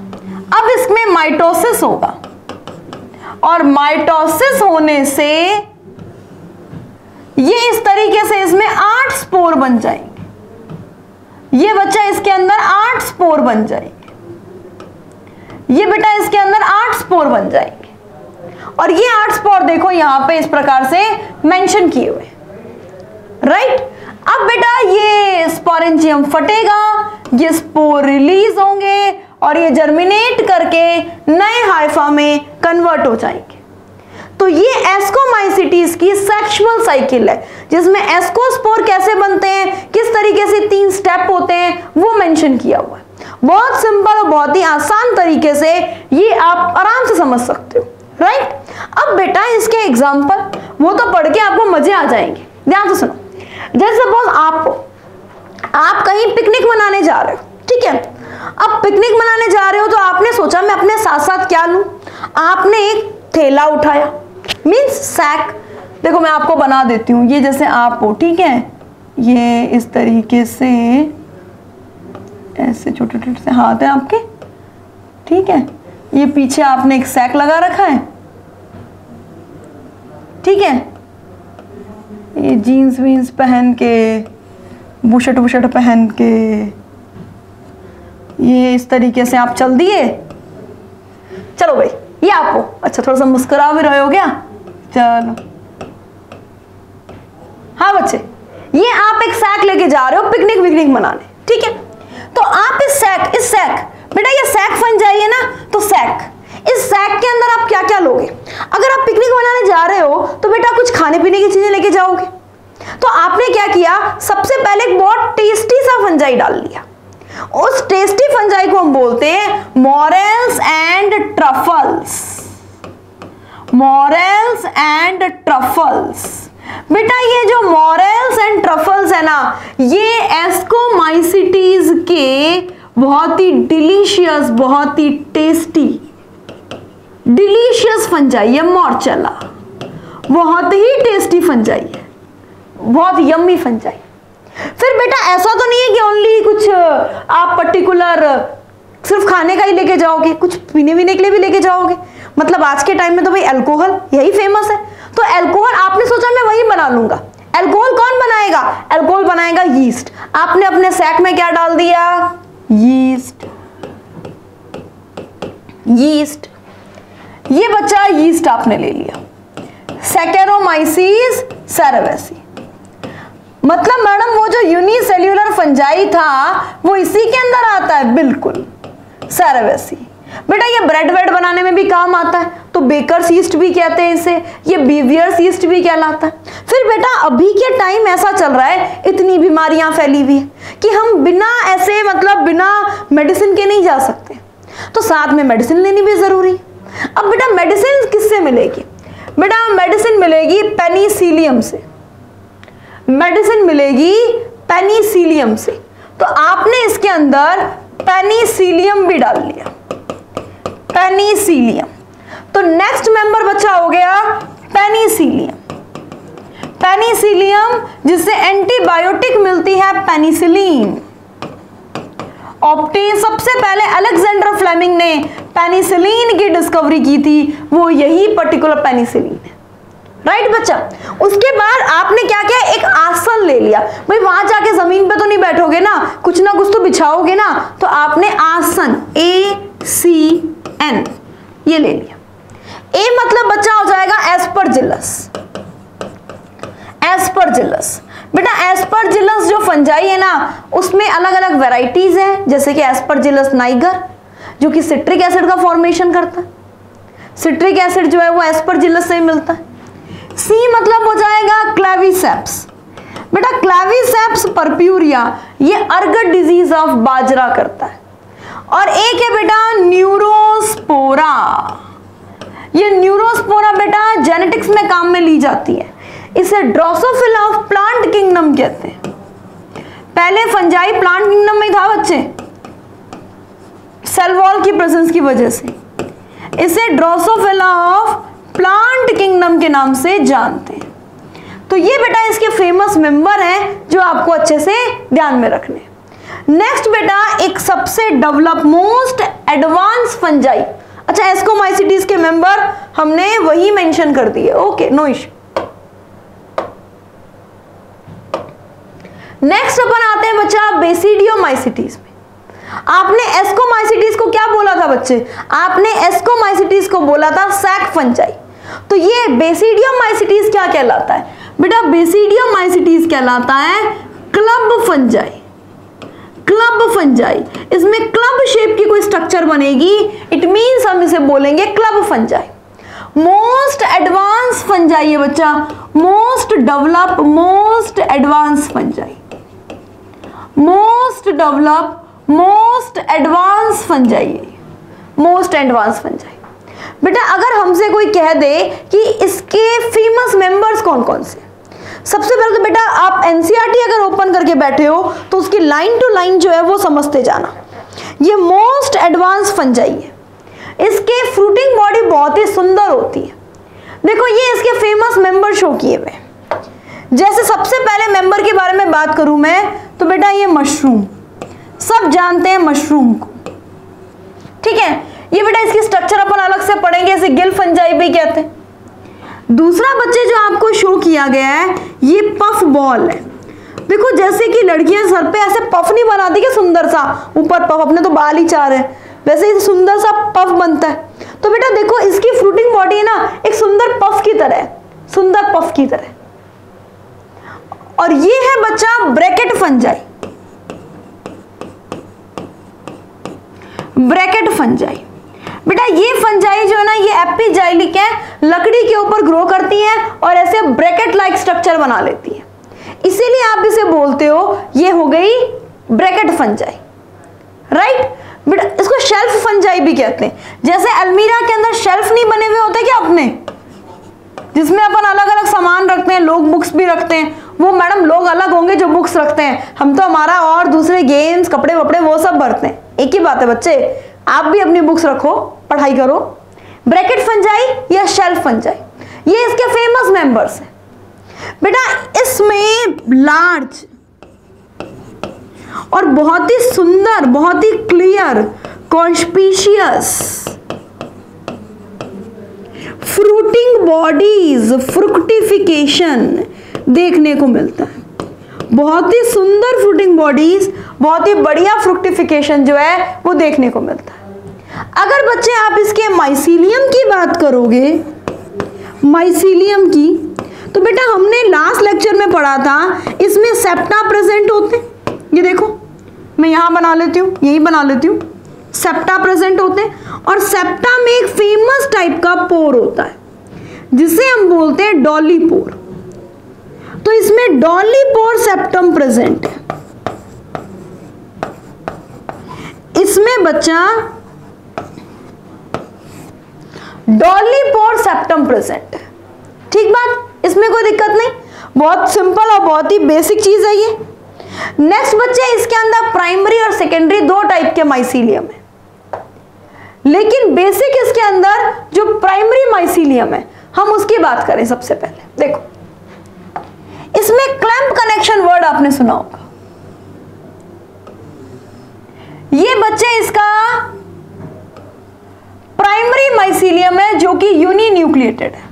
अब इसमें माइटोसिस होगा और माइटोसिस होने से ये इस तरीके से इसमें 8 स्पोर बन जाएंगे। ये बच्चा इसके अंदर 8 स्पोर बन जाएंगे, ये बेटा इसके अंदर 8 स्पोर बन जाएंगे और ये 8 स्पोर देखो यहां पे इस प्रकार से मेंशन किए हुए, राइट। अब बेटा ये स्पोरेंजियम फटेगा, ये स्पोर रिलीज होंगे और ये जर्मिनेट करके नए हाइफा में कन्वर्ट हो जाएंगे। तो ये एस्कोमाइसिटीज की सेक्सुअल साइकिल है, जिसमें एस्कोस्पोर कैसे बनते हैं, किस तरीके से 3 स्टेप होते हैं, वो मेंशन किया हुआ है। बहुत सिंपल और बहुत ही आसान तरीके से ये आप आराम से समझ सकते हो, राइट। अब बेटा इसके एग्जाम्पल वो तो पढ़ के आपको मजे आ जाएंगे, ध्यान से सुनो। जैसे सपोज आप कहीं पिकनिक मनाने जा रहे हो, ठीक है। अब पिकनिक मनाने जा रहे हो तो आपने सोचा मैं अपने साथ साथ क्या लूं, आपने एक थैला उठाया, मीन्स सैक। देखो मैं आपको बना देती हूँ, ये जैसे आप हो, ठीक है, ये इस तरीके से ऐसे छोटे छोटे से हाथ है आपके, ठीक है। ये पीछे आपने एक सैक लगा रखा है, ठीक है। ये जीन्स वीन्स पहन के, बुशर्ट वुशर्ट पहन के, ये इस तरीके से आप चल दिए। चलो भाई ये आपको, अच्छा थोड़ा सा मुस्कुरा भी रहे हो क्या, चलो। हाँ बच्चे, ये आप एक सैक लेके जा रहे हो पिकनिक विकनिक मनाने, ठीक है। तो आप इस सैक बेटा, ये सैक फंजाई है ना, तो इस सैक के अंदर आप क्या क्या लोगे। अगर आप पिकनिक मनाने जा रहे हो तो बेटा कुछ खाने पीने की चीजें लेके जाओगे। तो आपने क्या किया, सबसे पहले एक बहुत टेस्टी सा फंजाई डाल लिया। उस टेस्टी फंजाई को हम बोलते हैं Morales and truffles. Morales and truffles. बेटा ये जो मॉरेल्स एंड ट्रफल्स है ना, ये एस्कोमाइसिटीज के बहुत ही डिलीशियस, बहुत ही टेस्टी डिलीशियस फंजाई है मॉर्चेला। बहुत ही टेस्टी फंजाई है, बहुत यम्मी फंजाई। फिर बेटा ऐसा तो नहीं है कि ओनली कुछ आप पर्टिकुलर सिर्फ खाने का ही लेके जाओगे, कुछ पीने वीने के लिए भी लेके जाओगे। मतलब आज के टाइम में तो भाई अल्कोहल यही फेमस है, तो अल्कोहल आपने सोचा मैं वही बना लूंगा। अल्कोहल कौन बनाएगा, अल्कोहल बनाएगा यीस्ट। आपने अपने सैक में क्या डाल दिया, यीस्ट। यीस्ट, ये बच्चा यीस्ट आपने ले लिया, सैकेरोमाइसीस सेरेवेसी। मतलब मैडम वो जो यूनिसेल्यूलर फंजाई था वो इसी के अंदर आता है, बिल्कुल सेरेवेसी। बेटा ये ब्रेड वेड बनाने में भी काम आता है, तो बेकर्स यीस्ट भी कहते हैं इसे, ये बीवियर्स यीस्ट भी कहलाता है। फिर बेटा अभी के टाइम ऐसा चल रहा है, इतनी बीमारियां फैली हुई है कि हम बिना ऐसे मतलब बिना मेडिसिन के नहीं जा सकते, तो साथ में मेडिसिन लेनी भी जरूरी है। अब बेटा मेडिसिन किससे मिलेगी, बेटा मेडिसिन मिलेगी पेनिसिलियम से, मेडिसिन मिलेगी पेनिसिलियम से। तो आपने इसके अंदर पेनिसिलियम भी डाल लिया, पेनिसिलियम। तो नेक्स्ट मेंबर बच्चा हो गया पेनिसिलियम। पेनिसिलियम जिससे एंटीबायोटिक मिलती है पेनिसिलिन। सबसे पहले अलेक्जेंडर फ्लेमिंग ने पेनिसिलिन की डिस्कवरी की थी, वो यही पर्टिकुलर पेनिसिलिन है, राइट बच्चा। उसके बाद आपने क्या किया, एक आसन ले लिया। भाई वहां जाके जमीन पे तो नहीं बैठोगे ना कुछ तो बिछाओगे ना, तो आपने आसन ACN ये ले लिया। ए मतलब बच्चा हो जाएगा एस्परजिलस। एस्परजिलस बेटा, एस्परजिलस जो फंजाई है ना उसमें अलग अलग वेराइटीज हैं, जैसे कि एस्परजिलस नाइगर जो कि सिट्रिक एसिड का फॉर्मेशन करता है। सिट्रिक एसिड जो है वो एस्परजिलस से ही मिलता है। सी मतलब हो जाएगा क्लेविसेप्स। बेटा क्लेविसेप्स परप्यूरिया, ये अर्गट डिजीज ऑफ बाजरा करता है। और एक है बेटा न्यूरोस्पोरा। ये न्यूरोस्पोरा बेटा जेनेटिक्स में काम में ली जाती है, इसे ड्रोसोफिला ऑफ प्लांट किंगडम कहते हैं। पहले फंजाई प्लांट किंगडम में था बच्चे, सेल वॉल की प्रेजेंस की वजह से इसे ड्रोसोफिला ऑफ प्लांट किंगडम के नाम से जानते हैं। तो ये बेटा इसके फेमस मेंबर हैं जो आपको अच्छे से ध्यान में रखने। नेक्स्ट बेटा एक सबसे डेवलप मोस्ट एडवांस फंजाई, अच्छा एस्कोमाइसिटीज के मेंबर हमने वही मेंशन कर दिए, ओके नो इश्यू। नेक्स्ट अपन आते हैं बच्चा बेसिडियोमाइसिटीज में। आपने एस्कोमाइसिटीज को क्या बोला था बच्चे, आपने एस्कोमाइसिटीज को बोला था सैक फंजाई। तो ये बेसिडियोमाइसिटीज क्या कहलाता है बेटा, बेसिडियोमाइसिटीज कहलाता है क्लब फंजाई। क्लब फंजाई, इसमें क्लब शेप की कोई स्ट्रक्चर बनेगी, इट मींस हम इसे बोलेंगे club fungi. Most advance fungi है बच्चा, most develop, most advance fungi, most develop, most advance fungi, most advance fungi. बेटा अगर हमसे कोई कह दे कि इसके फेमस मेंबर्स कौन कौन से, सबसे पहले तो बेटा आप एनसीईआरटी अगर ओपन करके बैठे हो तो उसकी लाइन टू लाइन जो है वो समझते जाना। ये मोस्ट एडवांस फंजाई है, इसके फ्रूटिंग बॉडी बहुत ही सुंदर होती है। देखो ये इसके फेमस मेंबर शो किए हुए। जैसे सबसे पहले मेंबर के बारे में बात करूं मैं तो बेटा ये मशरूम, सब जानते हैं मशरूम को, ठीक है। ये बेटा इसकी स्ट्रक्चर अपन अलग से पढ़ेंगे, इसे गिल फंजाई भी कहते हैं। दूसरा बच्चे जो आपको शो किया गया है ये पफ बॉल है। देखो जैसे कि लड़कियां सर पे ऐसे पफ नहीं बनाती कि सुंदर सा ऊपर पफ, अपने तो बाल ही चार है, वैसे ही सुंदर सा पफ बनता है। तो बेटा देखो इसकी फ्रूटिंग बॉडी है ना एक सुंदर पफ की तरह, सुंदर पफ की तरह। और ये है बच्चा ब्रैकेट फंजाई, ब्रैकेट फंजाई। बेटा ये फंजाई जो है ना ये एपिजाइलिक है, लकड़ी के ऊपर ग्रो करती है और ऐसे ब्रैकेट लाइक स्ट्रक्चर बना लेती है, इसीलिए आप इसे बोलते हो ये हो गई ब्रैकेट फंजाई, राइट। बेटा इसको शेल्फ फंजाई भी कहते हैं। जैसे अलमीरा के अंदर शेल्फ नहीं बने हुए होते क्या अपने, जिसमें अपन अलग अलग सामान रखते हैं, लोग बुक्स भी रखते हैं, वो मैडम लोग अलग होंगे जो बुक्स रखते हैं, हम तो हमारा और दूसरे गेम्स कपड़े वपड़े वो सब भरते हैं। एक ही बात है बच्चे, आप भी अपनी बुक्स रखो, पढ़ाई करो। ब्रैकेट फंजाई या शेल्फ फंजाई, ये इसके फेमस मेंबर्स हैं। बेटा इसमें लार्ज और बहुत ही सुंदर, बहुत ही क्लियर, कॉन्स्पिशियस फ्रूटिंग बॉडीज, फ्रुक्टिफिकेशन देखने को मिलता है। बहुत ही सुंदर फ्रूटिंग बॉडीज, बहुत ही बढ़िया फ्रुक्टिफिकेशन जो है वो देखने को मिलता है। अगर बच्चे आप इसके माइसीलियम की बात करोगे, माइसीलियम की, तो बेटा हमने लास्ट लेक्चर में पढ़ा था इसमें सेप्टा प्रेजेंट होते हैं। ये देखो मैं यहां बना लेती हूँ, यही बना लेती हूँ, सेप्टा प्रेजेंट होते हैं। और सेप्टा में एक फेमस टाइप का पोर होता है जिसे हम बोलते हैं डॉली पोर। तो इसमें डॉली पोर सेप्टम प्रेजेंट है। इसमें बच्चा डॉली पोर सेप्टम प्रेजेंट है, ठीक बात, इसमें कोई दिक्कत नहीं, बहुत सिंपल और बहुत ही बेसिक चीज है ये। नेक्स्ट बच्चे इसके अंदर प्राइमरी और सेकेंडरी दो टाइप के माइसीलियम है, लेकिन बेसिक इसके अंदर जो प्राइमरी माइसीलियम है हम उसकी बात करें सबसे पहले। देखो इसमें क्लैंप कनेक्शन वर्ड आपने सुना होगा, ये बच्चे इसका प्राइमरी माइसीलियम है जो कि यूनिन्यूक्लिएटेड है,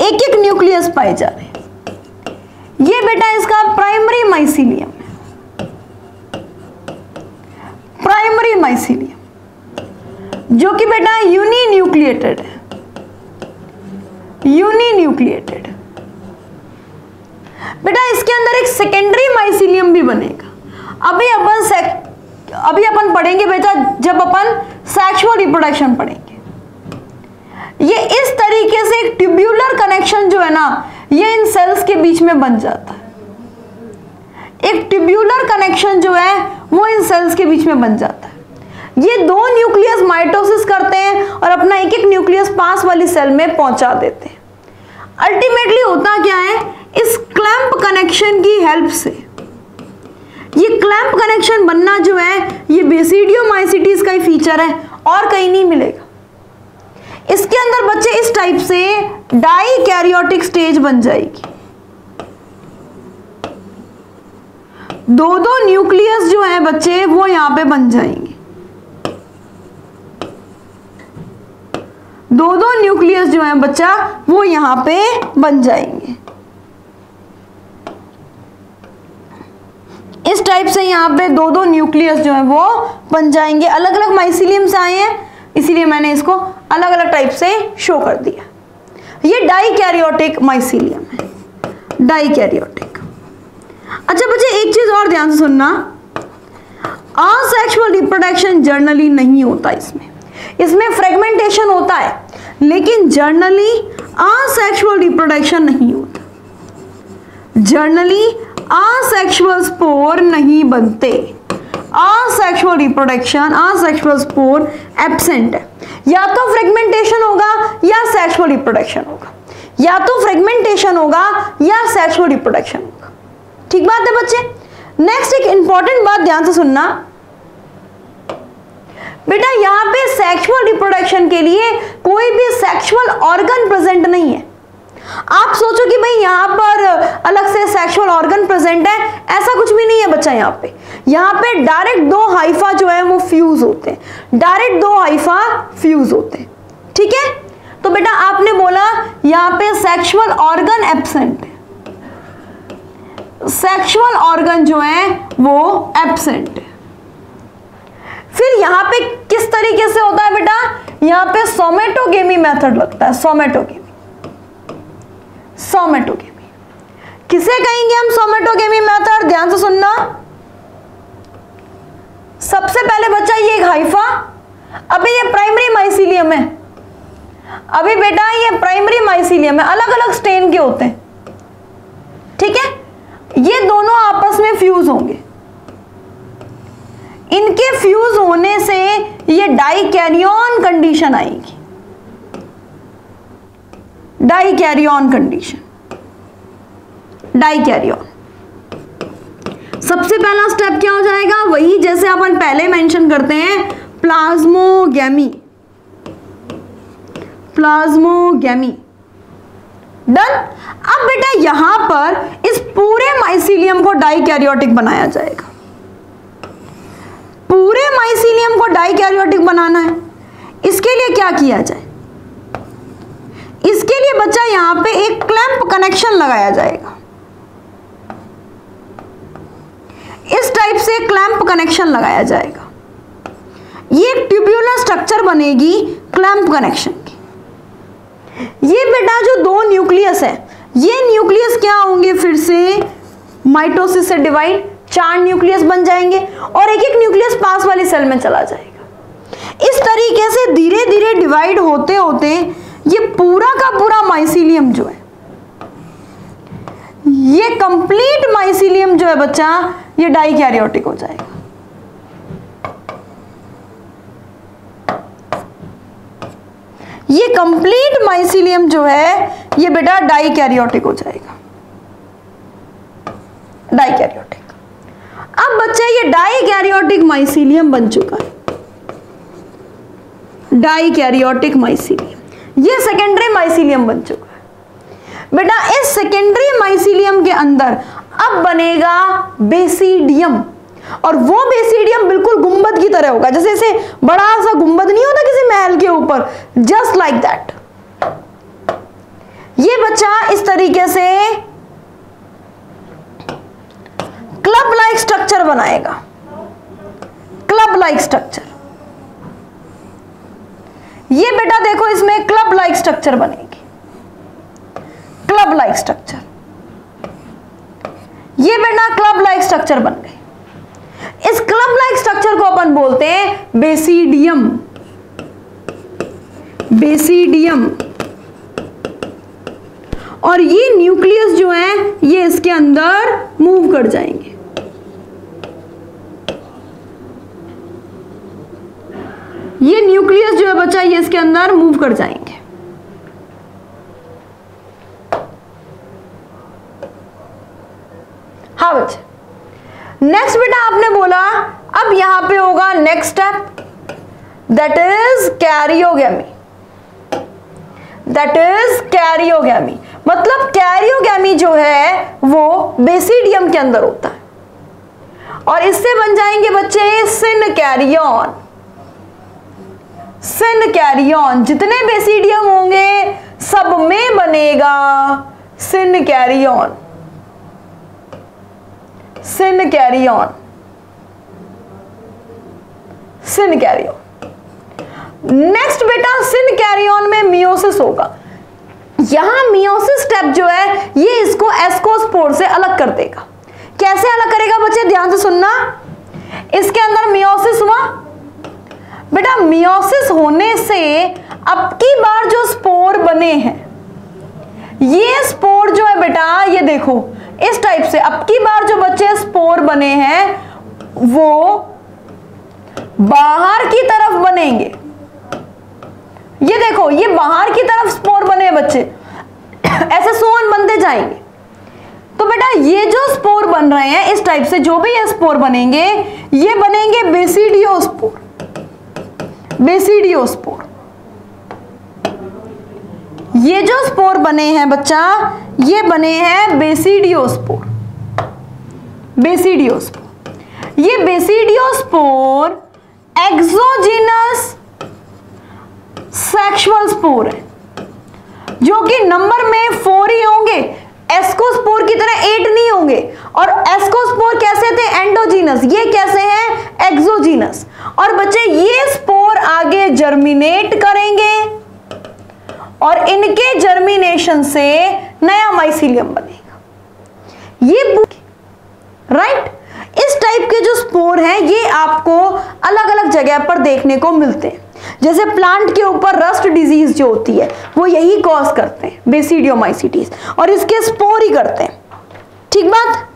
एक एक न्यूक्लियस पाए जा रहे हैं। ये बेटा इसका प्राइमरी माइसीलियम है, प्राइमरी माइसीलियम जो कि बेटा यूनिन्यूक्लिएटेड है, यूनिन्यूक्लिएटेड। बेटा इसके अंदर एक सेकेंडरी माइसीलियम भी बनेगा। अभी अपन पढ़ेंगे बेटा जब अपन सेक्सुअल रिप्रोडक्शन पढ़ेंगे। ये इस तरीके से एक ट्यूब्यूलर कनेक्शन जो है ना ये इन सेल्स के बीच में बन जाता है। एक ट्यूब्यूलर कनेक्शन जो है वो इन सेल्स के बीच में बन जाता है। ये दो न्यूक्लियस माइटोसिस करते हैं और अपना एक एक न्यूक्लियस पास वाली सेल में पहुंचा देते हैं। अल्टीमेटली होता क्या है, इस क्लैंप कनेक्शन की हेल्प से, ये क्लैंप कनेक्शन बनना जो है ये बेसिडियोमाइसिटीज का ही फीचर है और कहीं नहीं मिलेगा। इसके अंदर बच्चे इस टाइप से डाइकैरियोटिक स्टेज बन जाएगी। दो दो न्यूक्लियस जो है बच्चे वो यहां पे बन जाएंगे, दो दो न्यूक्लियस जो है बच्चा वो यहां पे बन जाएंगे। इस टाइप से यहाँ पे दो दो न्यूक्लियस जो है वो बन जाएंगे। अलग अलग माइसीलियम से आए हैं इसीलिए मैंने इसको अलग अलग टाइप से शो कर दिया। ये डाइकैरियोटिक माइसीलियम है, डाइकैरियोटिक। अच्छा बच्चे एक चीज और ध्यान से सुनना, असेक्सुअल रिप्रोडक्शन जनरली नहीं होता इसमें फ्रेगमेंटेशन होता है, लेकिन जर्नली असेक्सुअल रिप्रोडक्शन नहीं होता, जर्नली असेक्सुअल स्पोर नहीं बनते, asexual reproduction, asexual spore absent है। या तो फ्रेगमेंटेशन होगा या सेक्सुअल रिप्रोडक्शन होगा, या तो फ्रेगमेंटेशन होगा या सेक्सुअल रिप्रोडक्शन होगा। ठीक बात है बच्चे। नेक्स्ट एक इंपॉर्टेंट बात ध्यान से सुनना बेटा, यहां पे सेक्सुअल रिप्रोडक्शन के लिए कोई भी सेक्सुअल ऑर्गन प्रेजेंट नहीं है। आप सोचो कि भाई यहां पर अलग से सेक्सुअल ऑर्गन प्रेजेंट है, ऐसा कुछ भी नहीं है बच्चा। यहां पे डायरेक्ट दो हाइफा जो है वो फ्यूज होते हैं, डायरेक्ट दो हाइफा फ्यूज होते हैं। ठीक है, तो बेटा आपने बोला यहां पे सेक्सुअल ऑर्गन एब्सेंट है, सेक्सुअल ऑर्गन जो है वो एब्सेंट है। फिर यहां पे किस तरीके से होता है बेटा, यहां पे सोमेटोगेमी मेथड लगता है, सोमेटोगेमी, सोमेटोगेमी किसे कहेंगे हम सोमेटोगेमी मेथड, ध्यान से सुनना। सबसे पहले बच्चा ये एक हाइफा, अभी ये प्राइमरी माइसीलियम है, अभी बेटा ये प्राइमरी माइसीलियम है, अलग अलग स्टेन के होते हैं। ठीक है, ये दोनों आपस में फ्यूज होंगे, इनके फ्यूज होने से ये डाइकैरियन कंडीशन आएगी, डाइकैरियन कंडीशन, डाइकैरियन। सबसे पहला स्टेप क्या हो जाएगा, वही जैसे अपन पहले मेंशन करते हैं, प्लाज्मोगेमी, प्लाज्मोगेमी। डन। अब बेटा यहां पर इस पूरे माइसीलियम को डाइकैरियोटिक बनाया जाएगा, पूरे माइसीलियम को डाइकैरियोटिक बनाना है। इसके लिए क्या किया जाए, इसके लिए बच्चा यहां पे एक क्लैंप कनेक्शन लगाया जाएगा, इस टाइप से क्लैंप कनेक्शन लगाया जाएगा। ये ट्यूब्यूलर स्ट्रक्चर बनेगी क्लैंप कनेक्शन की। ये बेटा जो दो न्यूक्लियस है, ये न्यूक्लियस क्या होंगे, फिर से माइटोसिस से डिवाइड, 4 न्यूक्लियस बन जाएंगे और एक एक न्यूक्लियस पास वाली सेल में चला जाएगा। इस तरीके से धीरे धीरे डिवाइड होते होते ये पूरा का पूरा माइसीलियम जो है, ये कंप्लीट माइसीलियम जो है बच्चा, ये डाइकैरियोटिक हो जाएगा। ये कंप्लीट माइसीलियम जो है ये बेटा डाइकैरियोटिक हो जाएगा, डाइकैरियोटिक। अब बच्चे ये डाइकैरियोटिक माइसीलियम बन चुका है, डाइकैरियोटिक माइसीलियम, ये सेकेंडरी माइसीलियम बन चुका है। बेटा इस सेकेंडरी माइसीलियम के अंदर अब बनेगा बेसिडियम, और वो बेसिडियम बिल्कुल गुंबद की तरह होगा, जैसे ऐसे बड़ा सा गुंबद नहीं होता किसी महल के ऊपर, जस्ट लाइक दैट। ये बच्चा इस तरीके से क्लब लाइक स्ट्रक्चर बनाएगा, क्लब लाइक स्ट्रक्चर। ये बेटा देखो इसमें क्लब लाइक स्ट्रक्चर बनेगी, क्लब लाइक स्ट्रक्चर। ये बेटा क्लब लाइक स्ट्रक्चर बन गई। इस क्लब लाइक स्ट्रक्चर को अपन बोलते हैं बेसिडियम, बेसिडियम। और ये न्यूक्लियस जो है ये इसके अंदर मूव कर जाएंगे, ये न्यूक्लियस जो है बच्चा ये इसके अंदर मूव कर जाएंगे। हाँ बच्चे, नेक्स्ट बेटा आपने बोला अब यहां पे होगा next step, that is karyogamy, that is karyogamy. मतलब कैरियोगेमी जो है वो बेसिडियम के अंदर होता है और इससे बन जाएंगे बच्चे सिनकैरियन, सिनकैरियन। जितने बेसिडियम होंगे सब में बनेगा सिनकैरियन, सिनकैरियन, सिनकैरियन। नेक्स्ट बेटा सिनकैरियन में मियोसिस होगा। यहां मियोसिस स्टेप जो है ये इसको एस्कोस्पोर से अलग कर देगा। कैसे अलग करेगा बच्चे, ध्यान से सुनना। इसके अंदर मियोसिस हुआ बेटा, मियोसिस होने से अब की बार जो स्पोर बने हैं, ये स्पोर जो है बेटा, ये देखो इस टाइप से अब की बार जो बच्चे स्पोर बने हैं वो बाहर की तरफ बनेंगे। ये देखो, ये बाहर की तरफ स्पोर बने बच्चे, ऐसे सोन बनते जाएंगे। तो बेटा ये जो स्पोर बन रहे हैं इस टाइप से, जो भी ये स्पोर बनेंगे, ये बनेंगे बेसिडियोस्पोर। बेसिडियोस्पोर, ये जो स्पोर बने हैं बच्चा, ये बने हैं बेसिडियोस्पोर। बेसिडियोस्पोर, ये बेसिडियोस्पोर एक्सोजीनस सेक्सुअल स्पोर है, जो कि नंबर में 4 ही होंगे, एस्कोस्पोर की तरह 8 नहीं होंगे। और एस्कोस्पोर कैसे थे? एंडोजीनस। ये कैसे हैं? एक्सोजीनस। और बच्चे ये स्पोर आगे जर्मिनेट करेंगे और इनके जर्मिनेशन से नया माइसीलियम बनेगा। ये राइट, इस टाइप के जो स्पोर हैं ये आपको अलग अलग जगह पर देखने को मिलते हैं। जैसे प्लांट के ऊपर रस्ट डिजीज जो होती है वो यही कॉज करते हैं, बेसिडियोमाइसीटीज, और इसके स्पोर ही करते हैं। ठीक बात।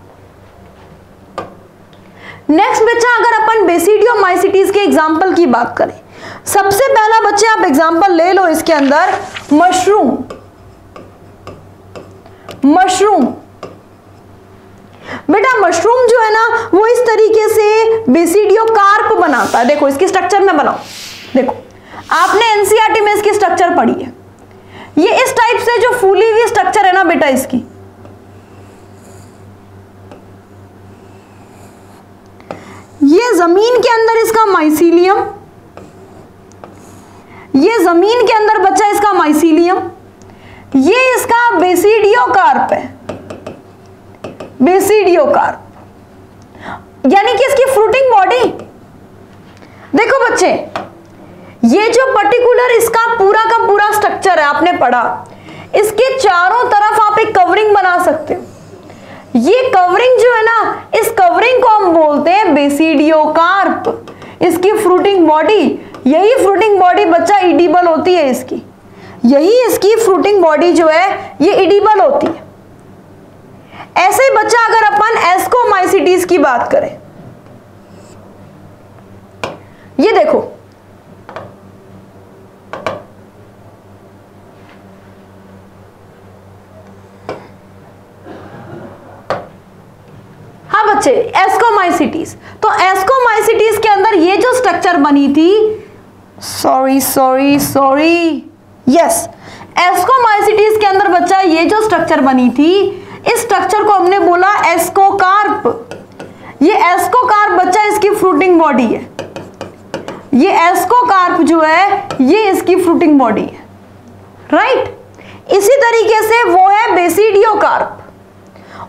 नेक्स्ट बच्चा, अगर अपन बेसिडियोमाइसीटीज के एग्जांपल की बात करें, सबसे पहला बच्चे आप एग्जांपल ले लो इसके अंदर, मशरूम। मशरूम बेटा, मशरूम जो है ना वो इस तरीके से बेसिडियोकार्प बनाता है। देखो इसकी स्ट्रक्चर में बनाओ, देखो आपने एनसीईआरटी में इसकी स्ट्रक्चर पढ़ी है। ये इस टाइप से जो फूली हुई स्ट्रक्चर है ना बेटा इसकी, ये जमीन के अंदर इसका माइसीलियम, ये जमीन के अंदर बच्चा इसका माइसीलियम, ये इसका बेसिडियोकार्प है। बेसिडियोकार्प यानी कि इसकी फ्रूटिंग बॉडी। देखो बच्चे, ये जो पर्टिकुलर इसका पूरा का पूरा स्ट्रक्चर है आपने पढ़ा, इसके चारों तरफ आप एक कवरिंग बना सकते हो। ये कवरिंग जो है ना, इस कवरिंग को हम बोलते हैं बेसिडियोकार्प। इसकी फ्रूटिंग बॉडी, यही फ्रूटिंग बॉडी बच्चा इडिबल होती है इसकी, यही इसकी फ्रूटिंग बॉडी जो है ये इडिबल होती है। ऐसे ही बच्चा अगर अपन एस्कोमाइसीटीज की बात करें, ये देखो हाँ बच्चे, एस्कोमाइसीटीज। तो एस्कोमाइसीटीज के अंदर ये जो स्ट्रक्चर बनी थी, सॉरी यस, एस्कोमाइसीटीज के अंदर बच्चा ये जो स्ट्रक्चर बनी थी, इस स्ट्रक्चर को हमने बोला एस्कोकार्प। ये एस्कोकार्प बच्चा इसकी फ्रूटिंग बॉडी है। ये एस्कोकार्प जो है ये इसकी फ्रूटिंग बॉडी है, राइट। इसी तरीके से वो है बेसिडियोकार्प,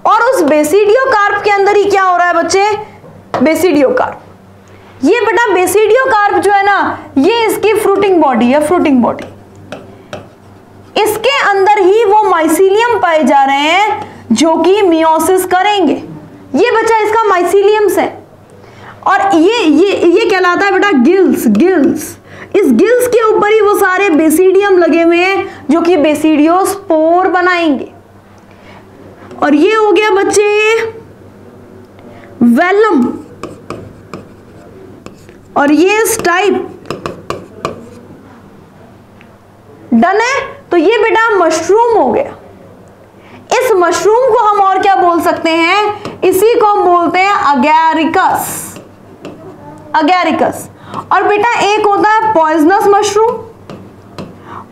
और उस बेसिडियोकार्प के अंदर ही क्या हो रहा है बच्चे? बेसिडियोकार्प। ये बेटा बेसिडियोकार्प जो है ना, ये इसकी फ्रूटिंग बॉडी है, फ्रूटिंग बॉडी। इसके अंदर ही वो माइसीलियम पाए जा रहे हैं जो कि मियोसिस करेंगे। ये बच्चा इसका माइसीलियम्स है, और ये कहलाता है बेटा गिल्स। गिल्स, इस गिल्स के ऊपर ही वो सारे बेसिडियम लगे हुए हैं जो कि बेसिडियोस्पोर बनाएंगे। और ये हो गया बच्चे वेलम, और ये स्टाइप। डन है। तो ये बेटा मशरूम हो गया। इस मशरूम को हम और क्या बोल सकते हैं? इसी को हम बोलते हैं अगैरिकस। अगैरिकस। और बेटा एक होता है पॉइजनस मशरूम।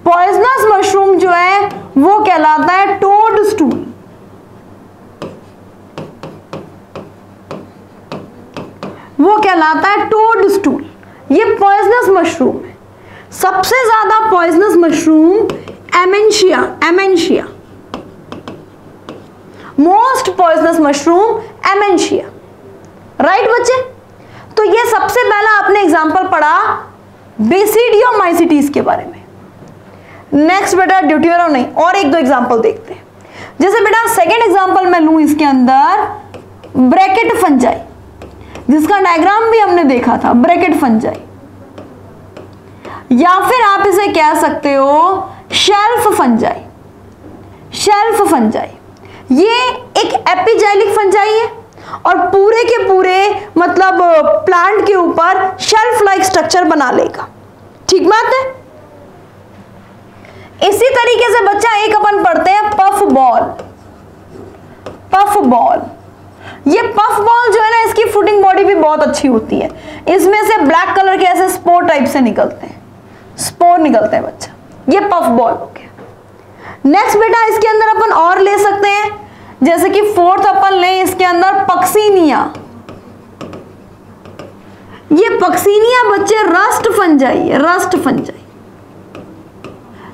पॉइजनस मशरूम जो है वो कहलाता है टोडस्टूल। वो कहलाता है टोडस्टूल। ये पॉइजनस मशरूम है। सबसे ज्यादा poisonous mushroom amanita. Amanita most poisonous mushroom amanita, right बच्चे। तो ये सबसे पहला आपने एग्जांपल पढ़ा बेसिडियोमाइसीटीज के बारे में। नेक्स्ट बेटा ड्यूटेरोनी, और एक दो एग्जांपल देखते हैं। जैसे बेटा सेकेंड एग्जांपल मैं लूं इसके अंदर ब्रैकेट फंजाई, जिसका डायग्राम भी हमने देखा था। ब्रैकेट फंजाई, या फिर आप इसे कह सकते हो शेल्फ फंजाई। शेल्फ फंजाई ये एक एपिजेलिक फंजाई है और पूरे के पूरे मतलब प्लांट के ऊपर शेल्फ लाइक स्ट्रक्चर बना लेगा। ठीक बात है। इसी तरीके से बच्चा एक अपन पढ़ते हैं पफ बॉल। पफ बॉल, ये पफ बॉल जो है ना, इसकी फुटिंग बॉडी भी बहुत अच्छी होती है। इसमें से ब्लैक कलर के ऐसे स्पोर टाइप से निकलते हैं, स्पोर निकलते हैं बच्चा। ये पफ बॉल हो गया। नेक्स्ट बेटा इसके अंदर अपन और ले सकते हैं, जैसे कि फोर्थ अपन लें इसके अंदर पक्सीनिया। ये पक्सीनिया बच्चे रस्ट फंजाई है, रस्ट फंजाई।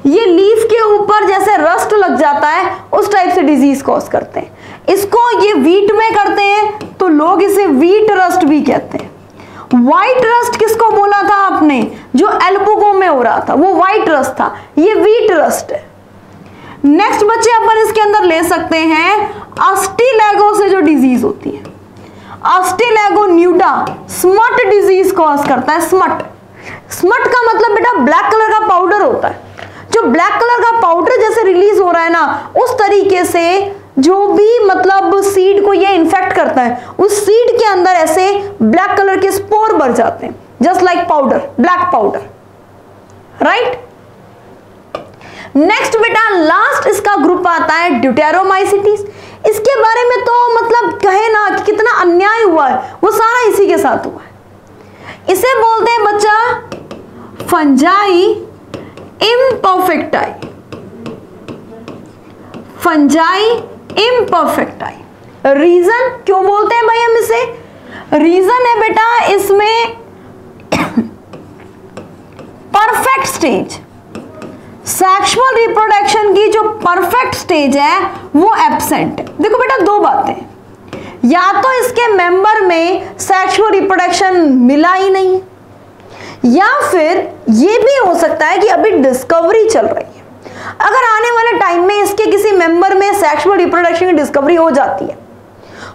ये लीफ के ऊपर जैसे रस्ट लग जाता है उस टाइप से डिजीज कॉज करते हैं। इसको ये वीट में करते हैं तो लोग इसे वीट रस्ट भी कहते हैं। व्हाइट रस्ट किसको बोला था आपने, जो एल्बुगो में हो रहा था वो व्हाइट रस्ट था, ये वीट रस्ट है। नेक्स्ट बच्चे अपन इसके अंदर ले सकते हैं अस्टिलैगो से जो डिजीज होती है, अस्टिलैगो न्यूडा स्मट डिजीज कॉज करता है। स्मट, स्मट का मतलब बेटा ब्लैक कलर का पाउडर होता है। जो ब्लैक कलर का पाउडर जैसे रिलीज हो रहा है ना, उस तरीके से जो भी मतलब सीड को ये इन्फेक्ट करता है, उस सीड के अंदर ऐसे ब्लैक कलर के स्पोर भर जाते हैं, just like powder, black powder, right. Next बेटा लास्ट इसका ग्रुप आता है ड्यूटेरोमाइसिटीज। इसके बारे में तो मतलब कहे ना कि कितना अन्याय हुआ है, वो सारा इसी के साथ हुआ है। इसे बोलते हैं बच्चा fungi imperfecti. Fungi imperfecti. Reason क्यों बोलते हैं भाई हम इसे, रीजन है बेटा इसमें परफेक्ट स्टेज, सेक्सुअल रिप्रोडक्शन की जो परफेक्ट स्टेज है वो एब्सेंट है। देखो बेटा दो बातें, या तो इसके मेंबर में सेक्सुअल रिप्रोडक्शन मिला ही नहीं, या फिर ये भी हो सकता है कि अभी डिस्कवरी चल रही है। अगर आने वाले टाइम में इसके किसी मेंबर में सेक्सुअल रिप्रोडक्शन की डिस्कवरी हो जाती है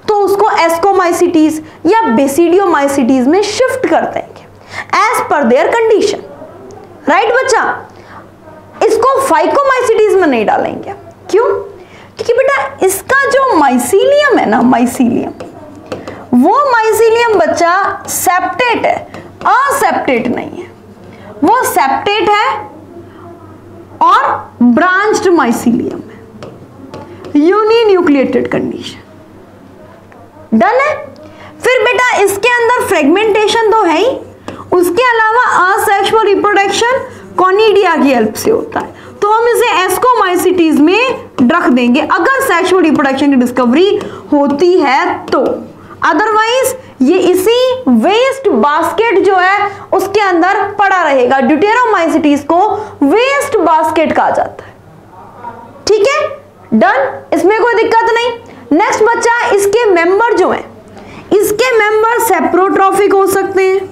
तो उसको एस्कोमाइसिटीज या बेसिडियोमाइसिटीज में शिफ्ट कर देंगे as per there condition, right बच्चा। इसको फाइकोमाइसिटीज में नहीं डालेंगे। क्यों? क्योंकि बेटा इसका जो माइसीलियम है ना, माइसीलियम, वो माइसीलियम बच्चा सेप्टेट है, असेप्टेट नहीं है। वो सेप्टेट है और ब्रांच्ड माइसीलियम है, यूनिन्यूक्लिएटेड कंडीशन। डन है। फिर बेटा इसके अंदर फ्रेगमेंटेशन तो है ही, उसके अलावा असेक्सुअल रिप्रोडक्शन कॉनिडिया की हेल्प से होता है, तो हम इसे एस्कोमाइसिटीज में रख देंगे अगर सेक्सुअल रिप्रोडक्शन की डिस्कवरी होती है तो। अदरवाइज ये इसी वेस्ट बास्केट जो है उसके अंदर पड़ा रहेगा। ड्यूटेरोमाइसिटीज को वेस्ट बास्केट कहा जाता है। ठीक है, डन, इसमें कोई दिक्कत नहीं। नेक्स्ट बच्चा इसके मेंबर जो हैं, इसके मेंबर सेप्रोट्रॉफिक हो सकते हैं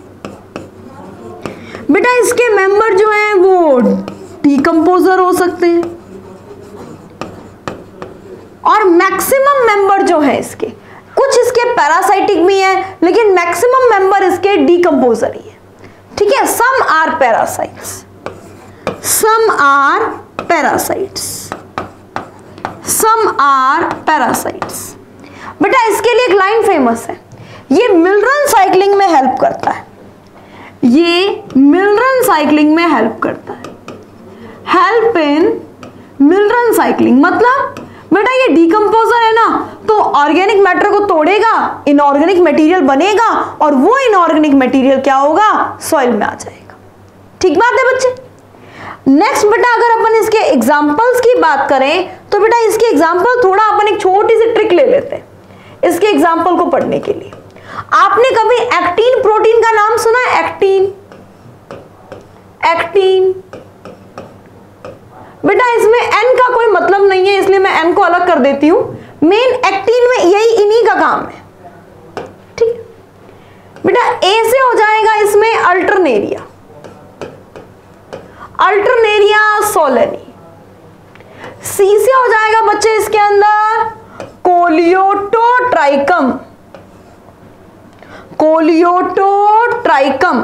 बेटा। इसके मेंबर जो हैं वो डीकंपोजर हो सकते हैं, और मैक्सिमम मेंबर जो है इसके, कुछ इसके पैरासाइटिक भी हैं लेकिन मैक्सिमम मेंबर इसके डीकंपोजर ही है। ठीक है, some are parasites, some are parasites, some are parasites. बेटा इसके लिए एक लाइन फेमस है, ये मिलरन साइक्लिंग में हेल्प करता है, ये मिलरन साइक्लिंग में हेल्प करता है। हेल्प इन मिलरन साइक्लिंग मतलब बेटा ये डीकंपोजर है ना, तो ऑर्गेनिक मैटर को तोड़ेगा, इनऑर्गेनिक मटेरियल बनेगा, और वो इनऑर्गेनिक मटेरियल क्या होगा, सॉइल में आ जाएगा। ठीक बात है बच्चे। नेक्स्ट बेटा अगर अपन इसके एग्जांपल्स की बात करें तो बेटा इसके एग्जांपल थोड़ा अपन एक छोटी सी ट्रिक ले लेते हैं इसके एग्जांपल को पढ़ने के लिए। आपने कभी एक्टिन प्रोटीन का नाम सुना है? एक्टिन, एक्टिन बेटा इसमें एन का कोई मतलब नहीं है, इसलिए मैं एन को अलग कर देती हूं। मेन एक्टिन में यही इन्हीं का काम है। ठीक बेटा, ए से हो जाएगा इसमें अल्टरनेरिया, अल्टरनेरिया सोलेनी। सी से हो जाएगा बच्चे इसके अंदर कोलियोटोट्राइकम, कोलियोटोट्राइकम।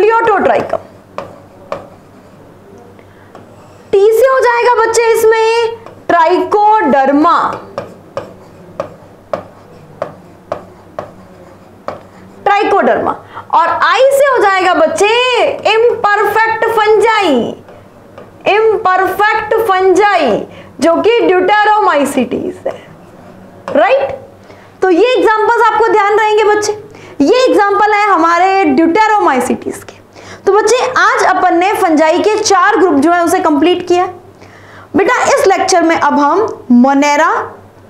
प्रोटियोटोट्राइकम। टी से हो जाएगा बच्चे इसमें ट्राइकोडर्मा। ट्राइकोडर्मा। और आई से हो जाएगा बच्चे इम्परफेक्ट फंजाई। इम्परफेक्ट फंजाई जो कि ड्यूटेरोमाइसिटीज है, राइट। तो ये एग्जांपल्स आपको ध्यान रहेंगे बच्चे, ये एग्जांपल है हमारे ड्यूटेरोमाइसिटीज के। तो बच्चे आज अपन ने फंजाई के 4 ग्रुप जो है उसे कंप्लीट किया। बेटा इस लेक्चर में अब हम Monera,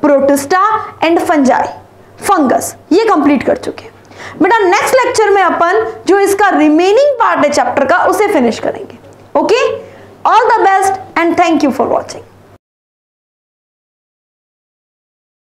protista and fungi, fungus, ये कंप्लीट कर चुके हैं। बेटा नेक्स्ट लेक्चर में अपन जो इसका रिमेनिंग पार्ट है चैप्टर का उसे फिनिश करेंगे। Okay, all the best and thank you for watching.